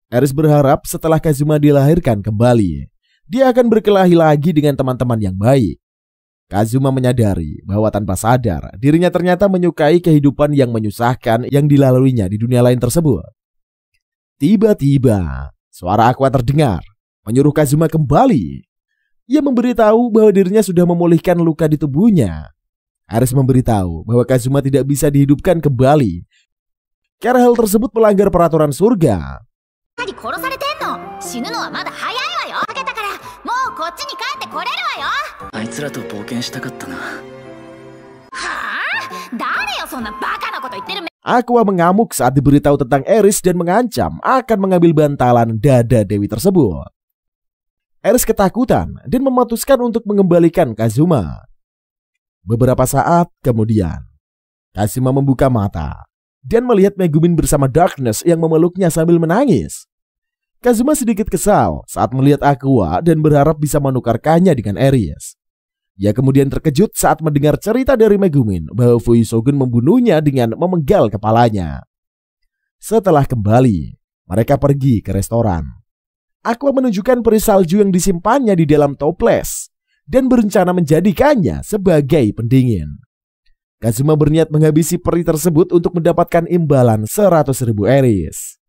Eris berharap setelah Kazuma dilahirkan kembali, dia akan berkelahi lagi dengan teman-teman yang baik. Kazuma menyadari bahwa tanpa sadar dirinya ternyata menyukai kehidupan yang menyusahkan yang dilaluinya di dunia lain tersebut. Tiba-tiba suara Aqua terdengar menyuruh Kazuma kembali. Ia memberitahu bahwa dirinya sudah memulihkan luka di tubuhnya. Eris memberitahu bahwa Kazuma tidak bisa dihidupkan kembali karena hal tersebut melanggar peraturan surga. こっちに帰ってこれるわよ。あいつらと冒険したかったな。はあ？誰よそんなバカなこと言ってる。Aqua mengamuk saat diberitahu tentang Eris dan mengancam akan mengambil bantalan dada Dewi tersebut. Eris ketakutan dan memutuskan untuk mengembalikan Kazuma. Beberapa saat kemudian, Kazuma membuka mata dan melihat Megumin bersama Darkness yang memeluknya sambil menangis. Kazuma sedikit kesal saat melihat Aqua dan berharap bisa menukarkannya dengan Eris. Ia kemudian terkejut saat mendengar cerita dari Megumin bahwa Fuisogun membunuhnya dengan memenggal kepalanya. Setelah kembali, mereka pergi ke restoran. Aqua menunjukkan peri salju yang disimpannya di dalam toples dan berencana menjadikannya sebagai pendingin. Kazuma berniat menghabisi peri tersebut untuk mendapatkan imbalan 100.000 Eris.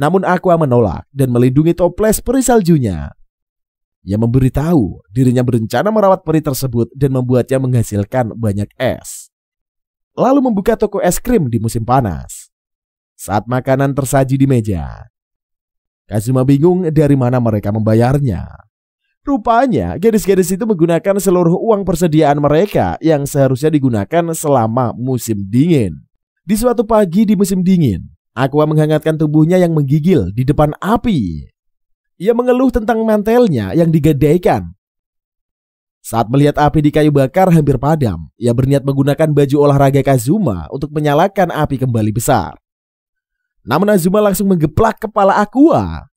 Namun Aqua menolak dan melindungi toples peri saljunya. Ia memberitahu dirinya berencana merawat peri tersebut dan membuatnya menghasilkan banyak es. Lalu membuka toko es krim di musim panas. Saat makanan tersaji di meja, Kazuma bingung dari mana mereka membayarnya. Rupanya gadis-gadis itu menggunakan seluruh uang persediaan mereka yang seharusnya digunakan selama musim dingin. Di suatu pagi di musim dingin, Aqua menghangatkan tubuhnya yang menggigil di depan api. Ia mengeluh tentang mantelnya yang digadaikan. Saat melihat api di kayu bakar hampir padam, ia berniat menggunakan baju olahraga Kazuma untuk menyalakan api kembali besar. Namun Azuma langsung menggeplak kepala Aqua,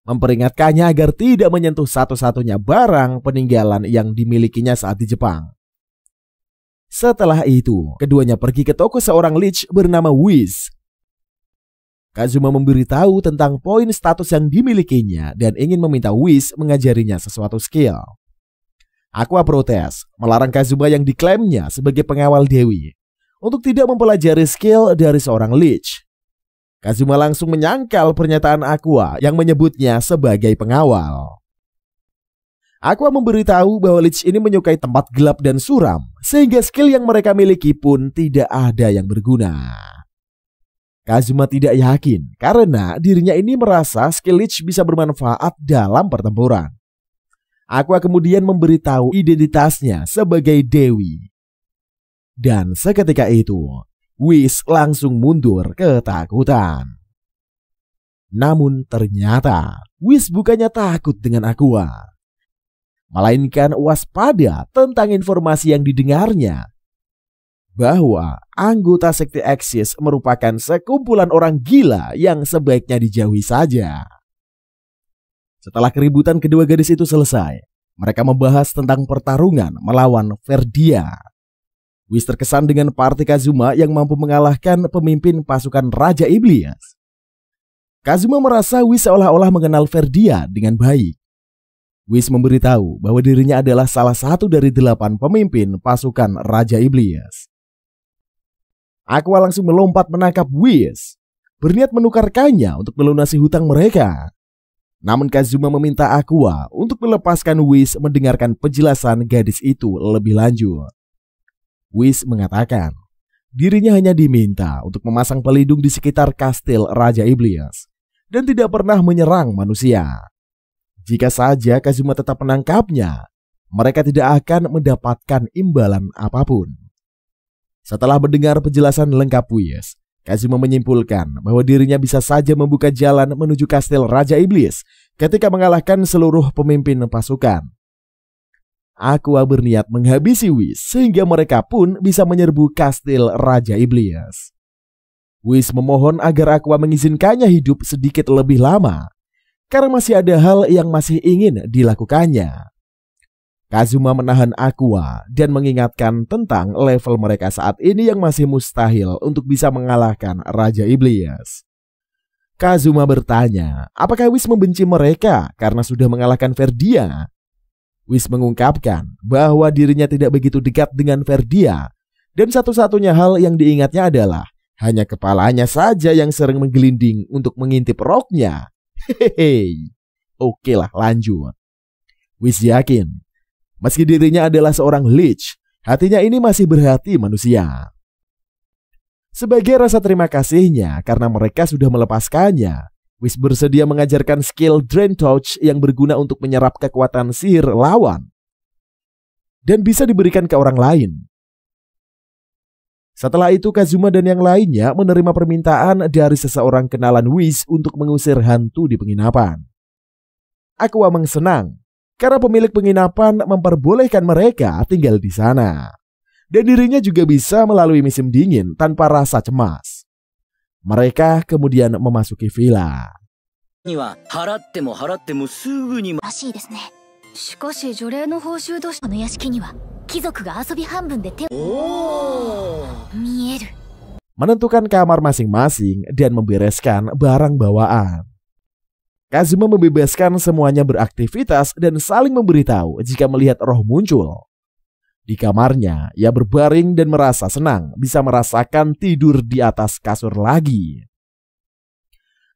memperingatkannya agar tidak menyentuh satu-satunya barang peninggalan yang dimilikinya saat di Jepang. Setelah itu, keduanya pergi ke toko seorang lich bernama Whis. Kazuma memberitahu tentang poin status yang dimilikinya dan ingin meminta Whis mengajarinya sesuatu skill. Aqua protes, melarang Kazuma yang diklaimnya sebagai pengawal Dewi untuk tidak mempelajari skill dari seorang lich. Kazuma langsung menyangkal pernyataan Aqua yang menyebutnya sebagai pengawal. Aqua memberitahu bahwa lich ini menyukai tempat gelap dan suram, sehingga skill yang mereka miliki pun tidak ada yang berguna. Kazuma tidak yakin karena dirinya ini merasa skill lich bisa bermanfaat dalam pertempuran. Aqua kemudian memberitahu identitasnya sebagai Dewi. Dan seketika itu, Whis langsung mundur ketakutan. Namun ternyata Whis bukannya takut dengan Aqua, melainkan waspada tentang informasi yang didengarnya bahwa anggota sekte Axis merupakan sekumpulan orang gila yang sebaiknya dijauhi saja. Setelah keributan kedua gadis itu selesai, mereka membahas tentang pertarungan melawan Verdia. Whis terkesan dengan partai Kazuma yang mampu mengalahkan pemimpin pasukan Raja Iblis. Kazuma merasa Whis seolah-olah mengenal Verdia dengan baik. Whis memberitahu bahwa dirinya adalah salah satu dari 8 pemimpin pasukan Raja Iblis. Aqua langsung melompat menangkap Whis, berniat menukarkannya untuk melunasi hutang mereka. Namun Kazuma meminta Aqua untuk melepaskan Whis mendengarkan penjelasan gadis itu lebih lanjut. Whis mengatakan dirinya hanya diminta untuk memasang pelindung di sekitar kastil Raja Iblis dan tidak pernah menyerang manusia. Jika saja Kazuma tetap menangkapnya, mereka tidak akan mendapatkan imbalan apapun. Setelah mendengar penjelasan lengkap Whis, Kazuma menyimpulkan bahwa dirinya bisa saja membuka jalan menuju kastil Raja Iblis ketika mengalahkan seluruh pemimpin pasukan. Aqua berniat menghabisi Whis sehingga mereka pun bisa menyerbu kastil Raja Iblis. Whis memohon agar Aqua mengizinkannya hidup sedikit lebih lama karena masih ada hal yang masih ingin dilakukannya. Kazuma menahan Aqua dan mengingatkan tentang level mereka saat ini yang masih mustahil untuk bisa mengalahkan Raja Iblis. Kazuma bertanya, apakah Whis membenci mereka karena sudah mengalahkan Verdia? Whis mengungkapkan bahwa dirinya tidak begitu dekat dengan Verdia dan satu-satunya hal yang diingatnya adalah hanya kepalanya saja yang sering menggelinding untuk mengintip roknya. Hehehe. Oke lah, lanjut. Whis yakin meski dirinya adalah seorang lich, hatinya ini masih berhati manusia. Sebagai rasa terima kasihnya karena mereka sudah melepaskannya, Whis bersedia mengajarkan skill Drain Touch yang berguna untuk menyerap kekuatan sihir lawan dan bisa diberikan ke orang lain. Setelah itu Kazuma dan yang lainnya menerima permintaan dari seseorang kenalan Whis untuk mengusir hantu di penginapan. Aqua senang karena pemilik penginapan memperbolehkan mereka tinggal di sana. Dan dirinya juga bisa melalui musim dingin tanpa rasa cemas. Mereka kemudian memasuki villa. には払っても払ってもすぐにらしいですね。しかし除霊の報酬としてこの屋敷には貴族が遊び半分で手を見える。 Menentukan kamar masing-masing dan membereskan barang bawaan. Kazuma membebaskan semuanya beraktivitas dan saling memberitahu jika melihat roh muncul. Di kamarnya, ia berbaring dan merasa senang bisa merasakan tidur di atas kasur lagi.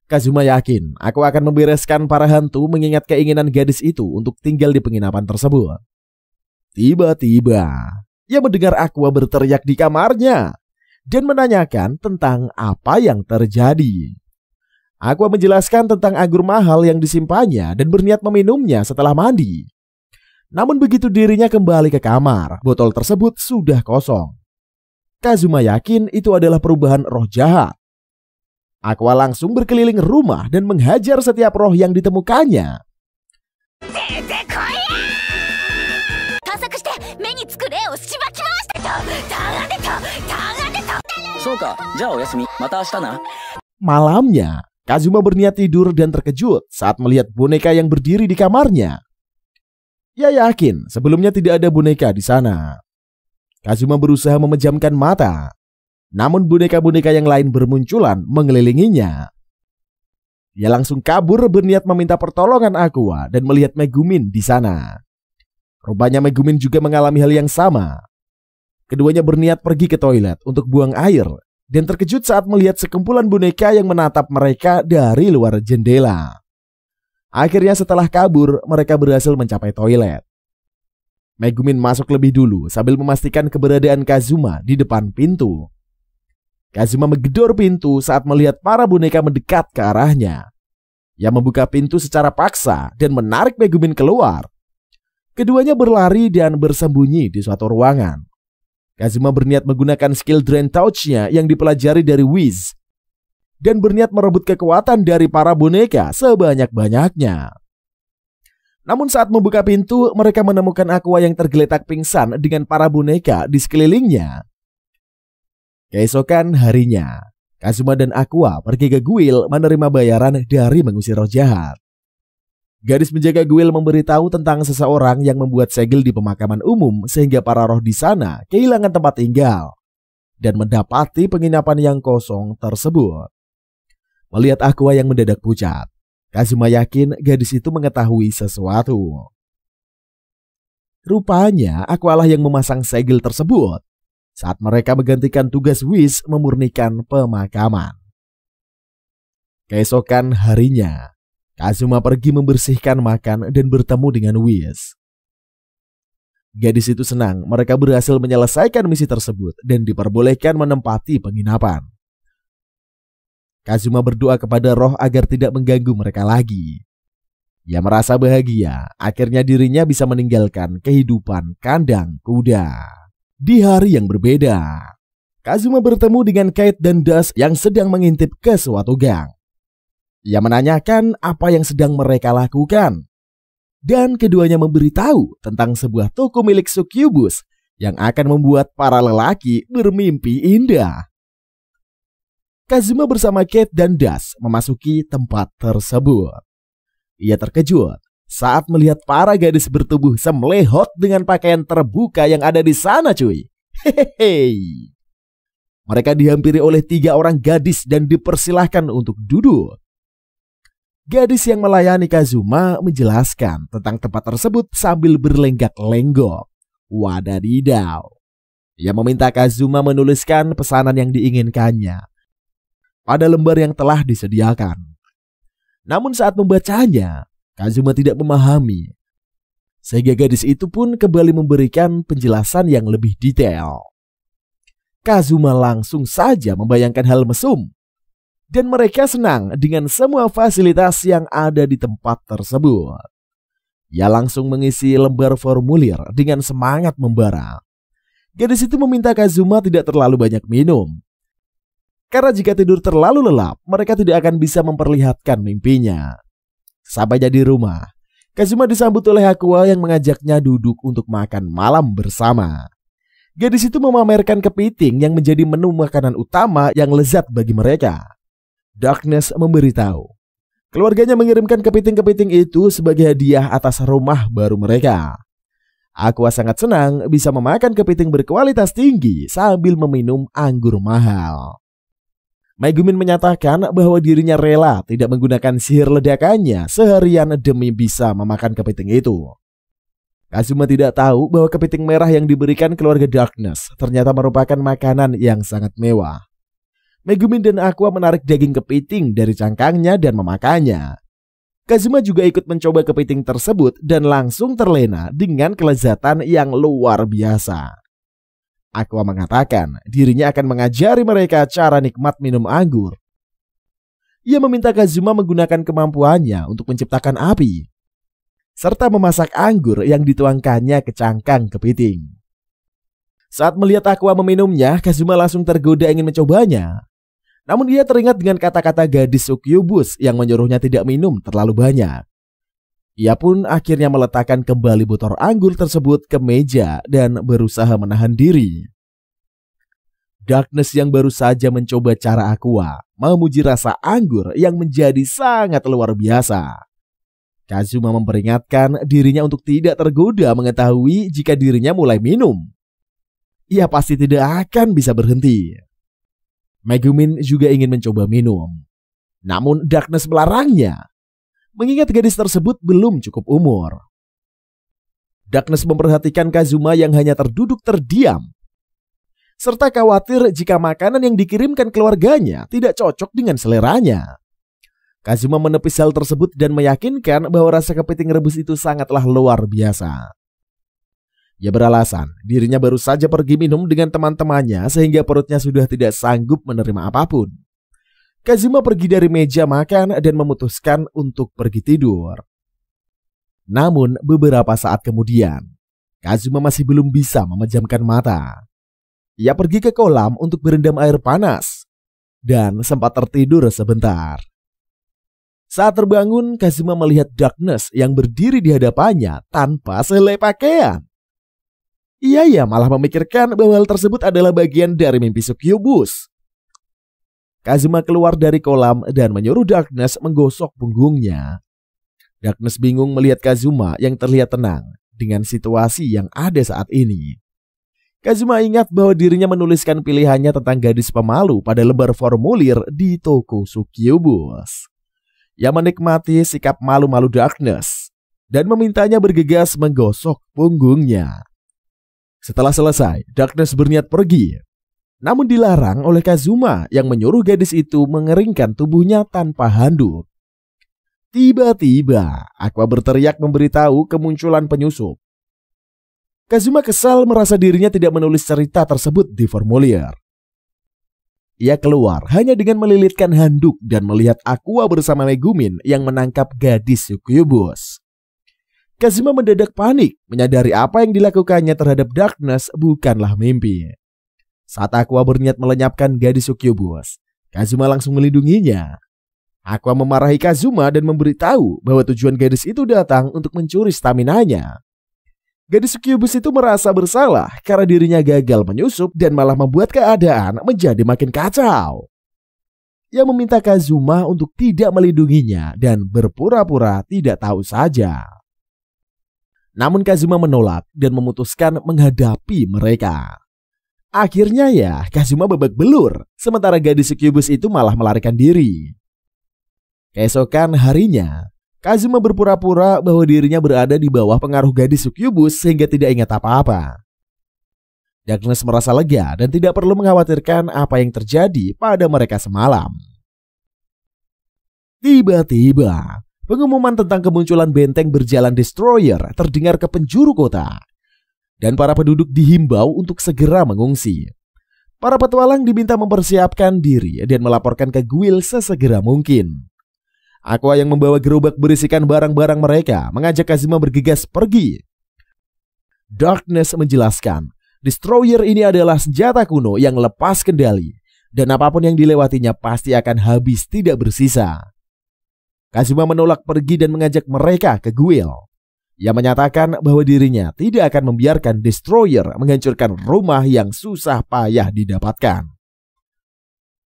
Kazuma yakin aku akan membereskan para hantu mengingat keinginan gadis itu untuk tinggal di penginapan tersebut. Tiba-tiba, ia mendengar Aqua berteriak di kamarnya dan menanyakan tentang apa yang terjadi. Aqua menjelaskan tentang anggur mahal yang disimpannya dan berniat meminumnya setelah mandi. Namun begitu dirinya kembali ke kamar, botol tersebut sudah kosong. Kazuma yakin itu adalah perubahan roh jahat. Aqua langsung berkeliling rumah dan menghajar setiap roh yang ditemukannya. そうか、じゃあおやすみ。また明日な。 Malamnya, Kazuma berniat tidur dan terkejut saat melihat boneka yang berdiri di kamarnya. Ia yakin sebelumnya tidak ada boneka di sana. Kazuma berusaha memejamkan mata. Namun boneka-boneka yang lain bermunculan mengelilinginya. Ia langsung kabur berniat meminta pertolongan Aqua dan melihat Megumin di sana. Rupanya Megumin juga mengalami hal yang sama. Keduanya berniat pergi ke toilet untuk buang air dan terkejut saat melihat sekumpulan boneka yang menatap mereka dari luar jendela. Akhirnya setelah kabur, mereka berhasil mencapai toilet. Megumin masuk lebih dulu sambil memastikan keberadaan Kazuma di depan pintu. Kazuma menggedor pintu saat melihat para boneka mendekat ke arahnya. Ia membuka pintu secara paksa dan menarik Megumin keluar. Keduanya berlari dan bersembunyi di suatu ruangan. Kazuma berniat menggunakan skill Drain Touch-nya yang dipelajari dari Whis dan berniat merebut kekuatan dari para boneka sebanyak-banyaknya. Namun saat membuka pintu, mereka menemukan Aqua yang tergeletak pingsan dengan para boneka di sekelilingnya. Keesokan harinya, Kazuma dan Aqua pergi ke Guild menerima bayaran dari mengusir roh jahat. Gadis menjaga Guild memberitahu tentang seseorang yang membuat segel di pemakaman umum sehingga para roh di sana kehilangan tempat tinggal dan mendapati penginapan yang kosong tersebut. Melihat Aqua yang mendadak pucat, Kazuma yakin gadis itu mengetahui sesuatu. Rupanya Aqua lah yang memasang segel tersebut saat mereka menggantikan tugas Whis memurnikan pemakaman. Keesokan harinya, Kazuma pergi membersihkan makan dan bertemu dengan Whis. Gadis itu senang mereka berhasil menyelesaikan misi tersebut dan diperbolehkan menempati penginapan. Kazuma berdoa kepada roh agar tidak mengganggu mereka lagi. Ia merasa bahagia, akhirnya dirinya bisa meninggalkan kehidupan kandang kuda. Di hari yang berbeda, Kazuma bertemu dengan Kate dan Dust yang sedang mengintip ke suatu gang. Ia menanyakan apa yang sedang mereka lakukan. Dan keduanya memberitahu tentang sebuah toko milik Succubus yang akan membuat para lelaki bermimpi indah. Kazuma bersama Kate dan Dust memasuki tempat tersebut. Ia terkejut saat melihat para gadis bertubuh semlehot dengan pakaian terbuka yang ada di sana, cuy. Hehehe. Mereka dihampiri oleh 3 orang gadis dan dipersilahkan untuk duduk. Gadis yang melayani Kazuma menjelaskan tentang tempat tersebut sambil berlenggak-lenggok. Wadadidaw. Ia meminta Kazuma menuliskan pesanan yang diinginkannya pada lembar yang telah disediakan. Namun saat membacanya, Kazuma tidak memahami. Sehingga gadis itu pun kembali memberikan penjelasan yang lebih detail. Kazuma langsung saja membayangkan hal mesum. Dan mereka senang dengan semua fasilitas yang ada di tempat tersebut. Ia langsung mengisi lembar formulir dengan semangat membara. Gadis itu meminta Kazuma tidak terlalu banyak minum. Karena jika tidur terlalu lelap, mereka tidak akan bisa memperlihatkan mimpinya. Sampainya di rumah, Kazuma disambut oleh Aqua yang mengajaknya duduk untuk makan malam bersama. Gadis itu memamerkan kepiting yang menjadi menu makanan utama yang lezat bagi mereka. Darkness memberitahu, keluarganya mengirimkan kepiting-kepiting itu sebagai hadiah atas rumah baru mereka. Aqua sangat senang bisa memakan kepiting berkualitas tinggi sambil meminum anggur mahal. Megumin menyatakan bahwa dirinya rela tidak menggunakan sihir ledakannya seharian demi bisa memakan kepiting itu. Kazuma tidak tahu bahwa kepiting merah yang diberikan keluarga Darkness ternyata merupakan makanan yang sangat mewah. Megumin dan Aqua menarik daging kepiting dari cangkangnya dan memakannya. Kazuma juga ikut mencoba kepiting tersebut dan langsung terlena dengan kelezatan yang luar biasa. Aqua mengatakan dirinya akan mengajari mereka cara nikmat minum anggur. Ia meminta Kazuma menggunakan kemampuannya untuk menciptakan api, serta memasak anggur yang dituangkannya ke cangkang kepiting. Saat melihat Aqua meminumnya, Kazuma langsung tergoda ingin mencobanya. Namun ia teringat dengan kata-kata gadis Sukyubus yang menyuruhnya tidak minum terlalu banyak. Ia pun akhirnya meletakkan kembali botol anggur tersebut ke meja dan berusaha menahan diri. Darkness yang baru saja mencoba cara Aqua memuji rasa anggur yang menjadi sangat luar biasa. Kazuma memperingatkan dirinya untuk tidak tergoda mengetahui jika dirinya mulai minum. Ia pasti tidak akan bisa berhenti. Megumin juga ingin mencoba minum. Namun Darkness melarangnya, mengingat gadis tersebut belum cukup umur. Darkness memperhatikan Kazuma yang hanya terduduk terdiam, serta khawatir jika makanan yang dikirimkan keluarganya tidak cocok dengan seleranya. Kazuma menepis hal tersebut dan meyakinkan bahwa rasa kepiting rebus itu sangatlah luar biasa. Ia beralasan dirinya baru saja pergi minum dengan teman-temannya sehingga perutnya sudah tidak sanggup menerima apapun. Kazuma pergi dari meja makan dan memutuskan untuk pergi tidur. Namun beberapa saat kemudian, Kazuma masih belum bisa memejamkan mata. Ia pergi ke kolam untuk berendam air panas dan sempat tertidur sebentar. Saat terbangun, Kazuma melihat Darkness yang berdiri di hadapannya tanpa sehelai pakaian. Ia malah memikirkan bahwa hal tersebut adalah bagian dari mimpi Sukyubus. Kazuma keluar dari kolam dan menyuruh Darkness menggosok punggungnya. Darkness bingung melihat Kazuma yang terlihat tenang dengan situasi yang ada saat ini. Kazuma ingat bahwa dirinya menuliskan pilihannya tentang gadis pemalu pada lembar formulir di toko Sukyubus. Ia menikmati sikap malu-malu Darkness dan memintanya bergegas menggosok punggungnya. Setelah selesai, Darkness berniat pergi, namun dilarang oleh Kazuma yang menyuruh gadis itu mengeringkan tubuhnya tanpa handuk. Tiba-tiba, Aqua berteriak memberitahu kemunculan penyusup. Kazuma kesal merasa dirinya tidak menulis cerita tersebut di formulir. Ia keluar hanya dengan melilitkan handuk dan melihat Aqua bersama Megumin yang menangkap gadis Sukyubus. Kazuma mendadak panik menyadari apa yang dilakukannya terhadap Darkness bukanlah mimpi. Saat Aqua berniat melenyapkan gadis Sukyubus, Kazuma langsung melindunginya. Aqua memarahi Kazuma dan memberitahu bahwa tujuan gadis itu datang untuk mencuri staminanya. Gadis Sukyubus itu merasa bersalah karena dirinya gagal menyusup dan malah membuat keadaan menjadi makin kacau. Ia meminta Kazuma untuk tidak melindunginya dan berpura-pura tidak tahu saja. Namun Kazuma menolak dan memutuskan menghadapi mereka. Akhirnya Kazuma babak belur, sementara gadis Sukyubus itu malah melarikan diri. Keesokan harinya, Kazuma berpura-pura bahwa dirinya berada di bawah pengaruh gadis Sukyubus sehingga tidak ingat apa-apa. Darkness merasa lega dan tidak perlu mengkhawatirkan apa yang terjadi pada mereka semalam. Tiba-tiba, pengumuman tentang kemunculan benteng berjalan destroyer terdengar ke penjuru kota, dan para penduduk dihimbau untuk segera mengungsi. Para petualang diminta mempersiapkan diri dan melaporkan ke Guild sesegera mungkin. Aqua yang membawa gerobak berisikan barang-barang mereka mengajak Kazuma bergegas pergi. Darkness menjelaskan, Destroyer ini adalah senjata kuno yang lepas kendali, dan apapun yang dilewatinya pasti akan habis tidak bersisa. Kazuma menolak pergi dan mengajak mereka ke Guild. Ia menyatakan bahwa dirinya tidak akan membiarkan Destroyer menghancurkan rumah yang susah payah didapatkan.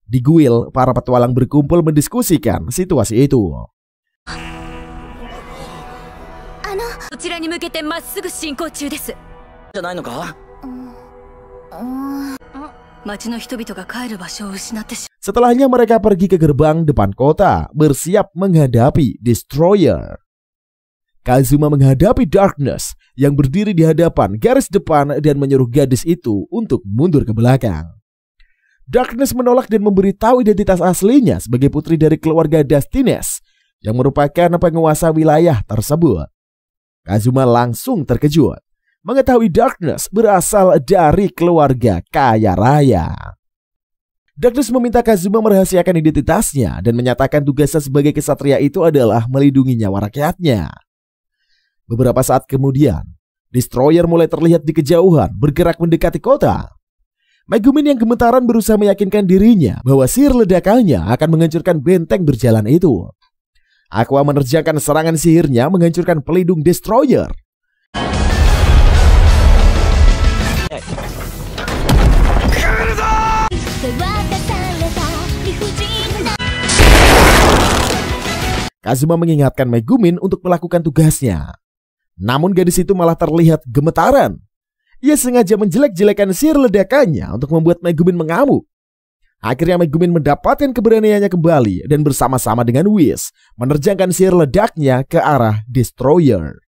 Di Guild, para petualang berkumpul mendiskusikan situasi itu. こちらに向けてまっすぐ進行中です。じゃないのか？町の人々が帰る場所を失ってしまう。 Setelahnya mereka pergi ke gerbang depan kota, bersiap menghadapi Destroyer. Kazuma menghadapi Darkness yang berdiri di hadapan garis depan dan menyuruh gadis itu untuk mundur ke belakang. Darkness menolak dan memberitahu identitas aslinya sebagai putri dari keluarga Dastines yang merupakan penguasa wilayah tersebut. Kazuma langsung terkejut mengetahui Darkness berasal dari keluarga kaya raya. Darkness meminta Kazuma merahasiakan identitasnya dan menyatakan tugasnya sebagai kesatria itu adalah melindungi nyawa rakyatnya. Beberapa saat kemudian, Destroyer mulai terlihat di kejauhan bergerak mendekati kota. Megumin yang gemetaran berusaha meyakinkan dirinya bahwa sihir ledakannya akan menghancurkan benteng berjalan itu. Aqua menerjangkan serangan sihirnya menghancurkan pelindung Destroyer. Kazuma mengingatkan Megumin untuk melakukan tugasnya. Namun gadis itu malah terlihat gemetaran. Ia sengaja menjelek-jelekan sihir ledakannya untuk membuat Megumin mengamuk. Akhirnya Megumin mendapatkan keberaniannya kembali dan bersama-sama dengan Whis menerjangkan sihir ledaknya ke arah Destroyer.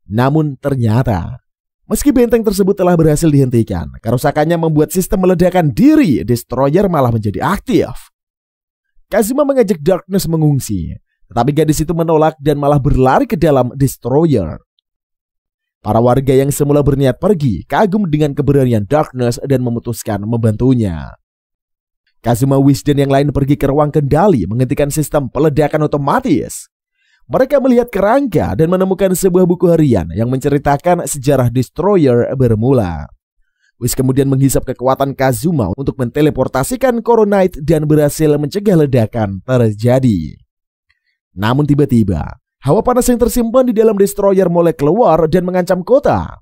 Namun ternyata, meski benteng tersebut telah berhasil dihentikan, kerusakannya membuat sistem meledakan diri Destroyer malah menjadi aktif. Kazuma mengajak Darkness mengungsi, tetapi gadis itu menolak dan malah berlari ke dalam Destroyer. Para warga yang semula berniat pergi kagum dengan keberanian Darkness dan memutuskan membantunya. Kazuma, Whis dan yang lain pergi ke ruang kendali menghentikan sistem peledakan otomatis. Mereka melihat kerangka dan menemukan sebuah buku harian yang menceritakan sejarah Destroyer bermula. Whis kemudian menghisap kekuatan Kazuma untuk menteleportasikan Coronite dan berhasil mencegah ledakan terjadi. Namun tiba-tiba, hawa panas yang tersimpan di dalam Destroyer mulai keluar dan mengancam kota.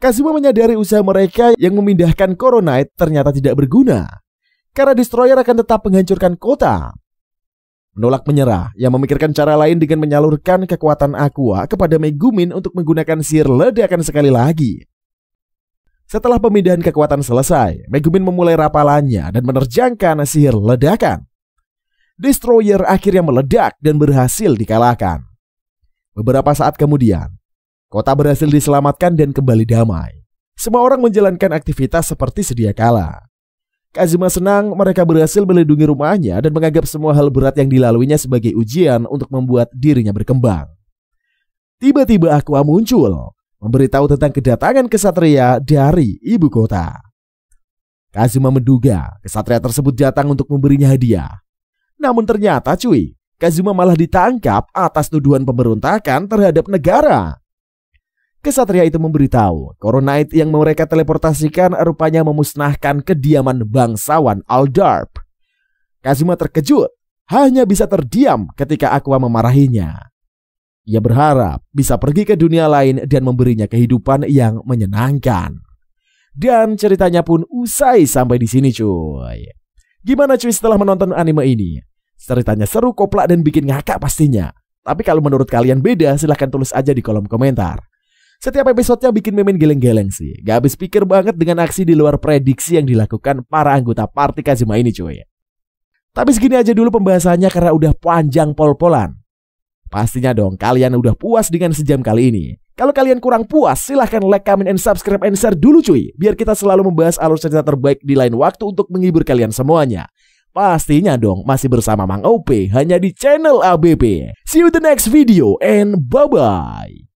Kazuma menyadari usaha mereka yang memindahkan Coronite ternyata tidak berguna, karena Destroyer akan tetap menghancurkan kota. Menolak menyerah, ia memikirkan cara lain dengan menyalurkan kekuatan Aqua kepada Megumin untuk menggunakan sihir ledakan sekali lagi. Setelah pemindahan kekuatan selesai, Megumin memulai rapalannya dan menerjangkan sihir ledakan. Destroyer akhirnya meledak dan berhasil dikalahkan. Beberapa saat kemudian, kota berhasil diselamatkan dan kembali damai. Semua orang menjalankan aktivitas seperti sedia kala. Kazuma senang mereka berhasil melindungi rumahnya dan menganggap semua hal berat yang dilaluinya sebagai ujian untuk membuat dirinya berkembang. Tiba-tiba Aqua muncul, memberitahu tentang kedatangan kesatria dari ibu kota. Kazuma menduga kesatria tersebut datang untuk memberinya hadiah. Namun ternyata Kazuma malah ditangkap atas tuduhan pemberontakan terhadap negara. Kesatria itu memberitahu Coronite yang mereka teleportasikan rupanya memusnahkan kediaman bangsawan Aldarp. Kazuma terkejut, hanya bisa terdiam ketika Aqua memarahinya. Ia berharap bisa pergi ke dunia lain dan memberinya kehidupan yang menyenangkan. Dan ceritanya pun usai sampai di sini cuy. Gimana cuy setelah menonton anime ini? Ceritanya seru, koplak, dan bikin ngakak pastinya. Tapi kalau menurut kalian beda, silahkan tulis aja di kolom komentar. Setiap episodenya bikin memen geleng-geleng sih. Gak habis pikir banget dengan aksi di luar prediksi yang dilakukan para anggota party Kazuma ini cuy. Tapi segini aja dulu pembahasannya karena udah panjang pol-polan. Pastinya dong kalian udah puas dengan sejam kali ini. Kalau kalian kurang puas, silahkan like, comment, and subscribe, and share dulu cuy. Biar kita selalu membahas alur cerita terbaik di lain waktu untuk menghibur kalian semuanya. Pastinya dong masih bersama Mang OP hanya di channel ABP. See you in the next video and bye-bye.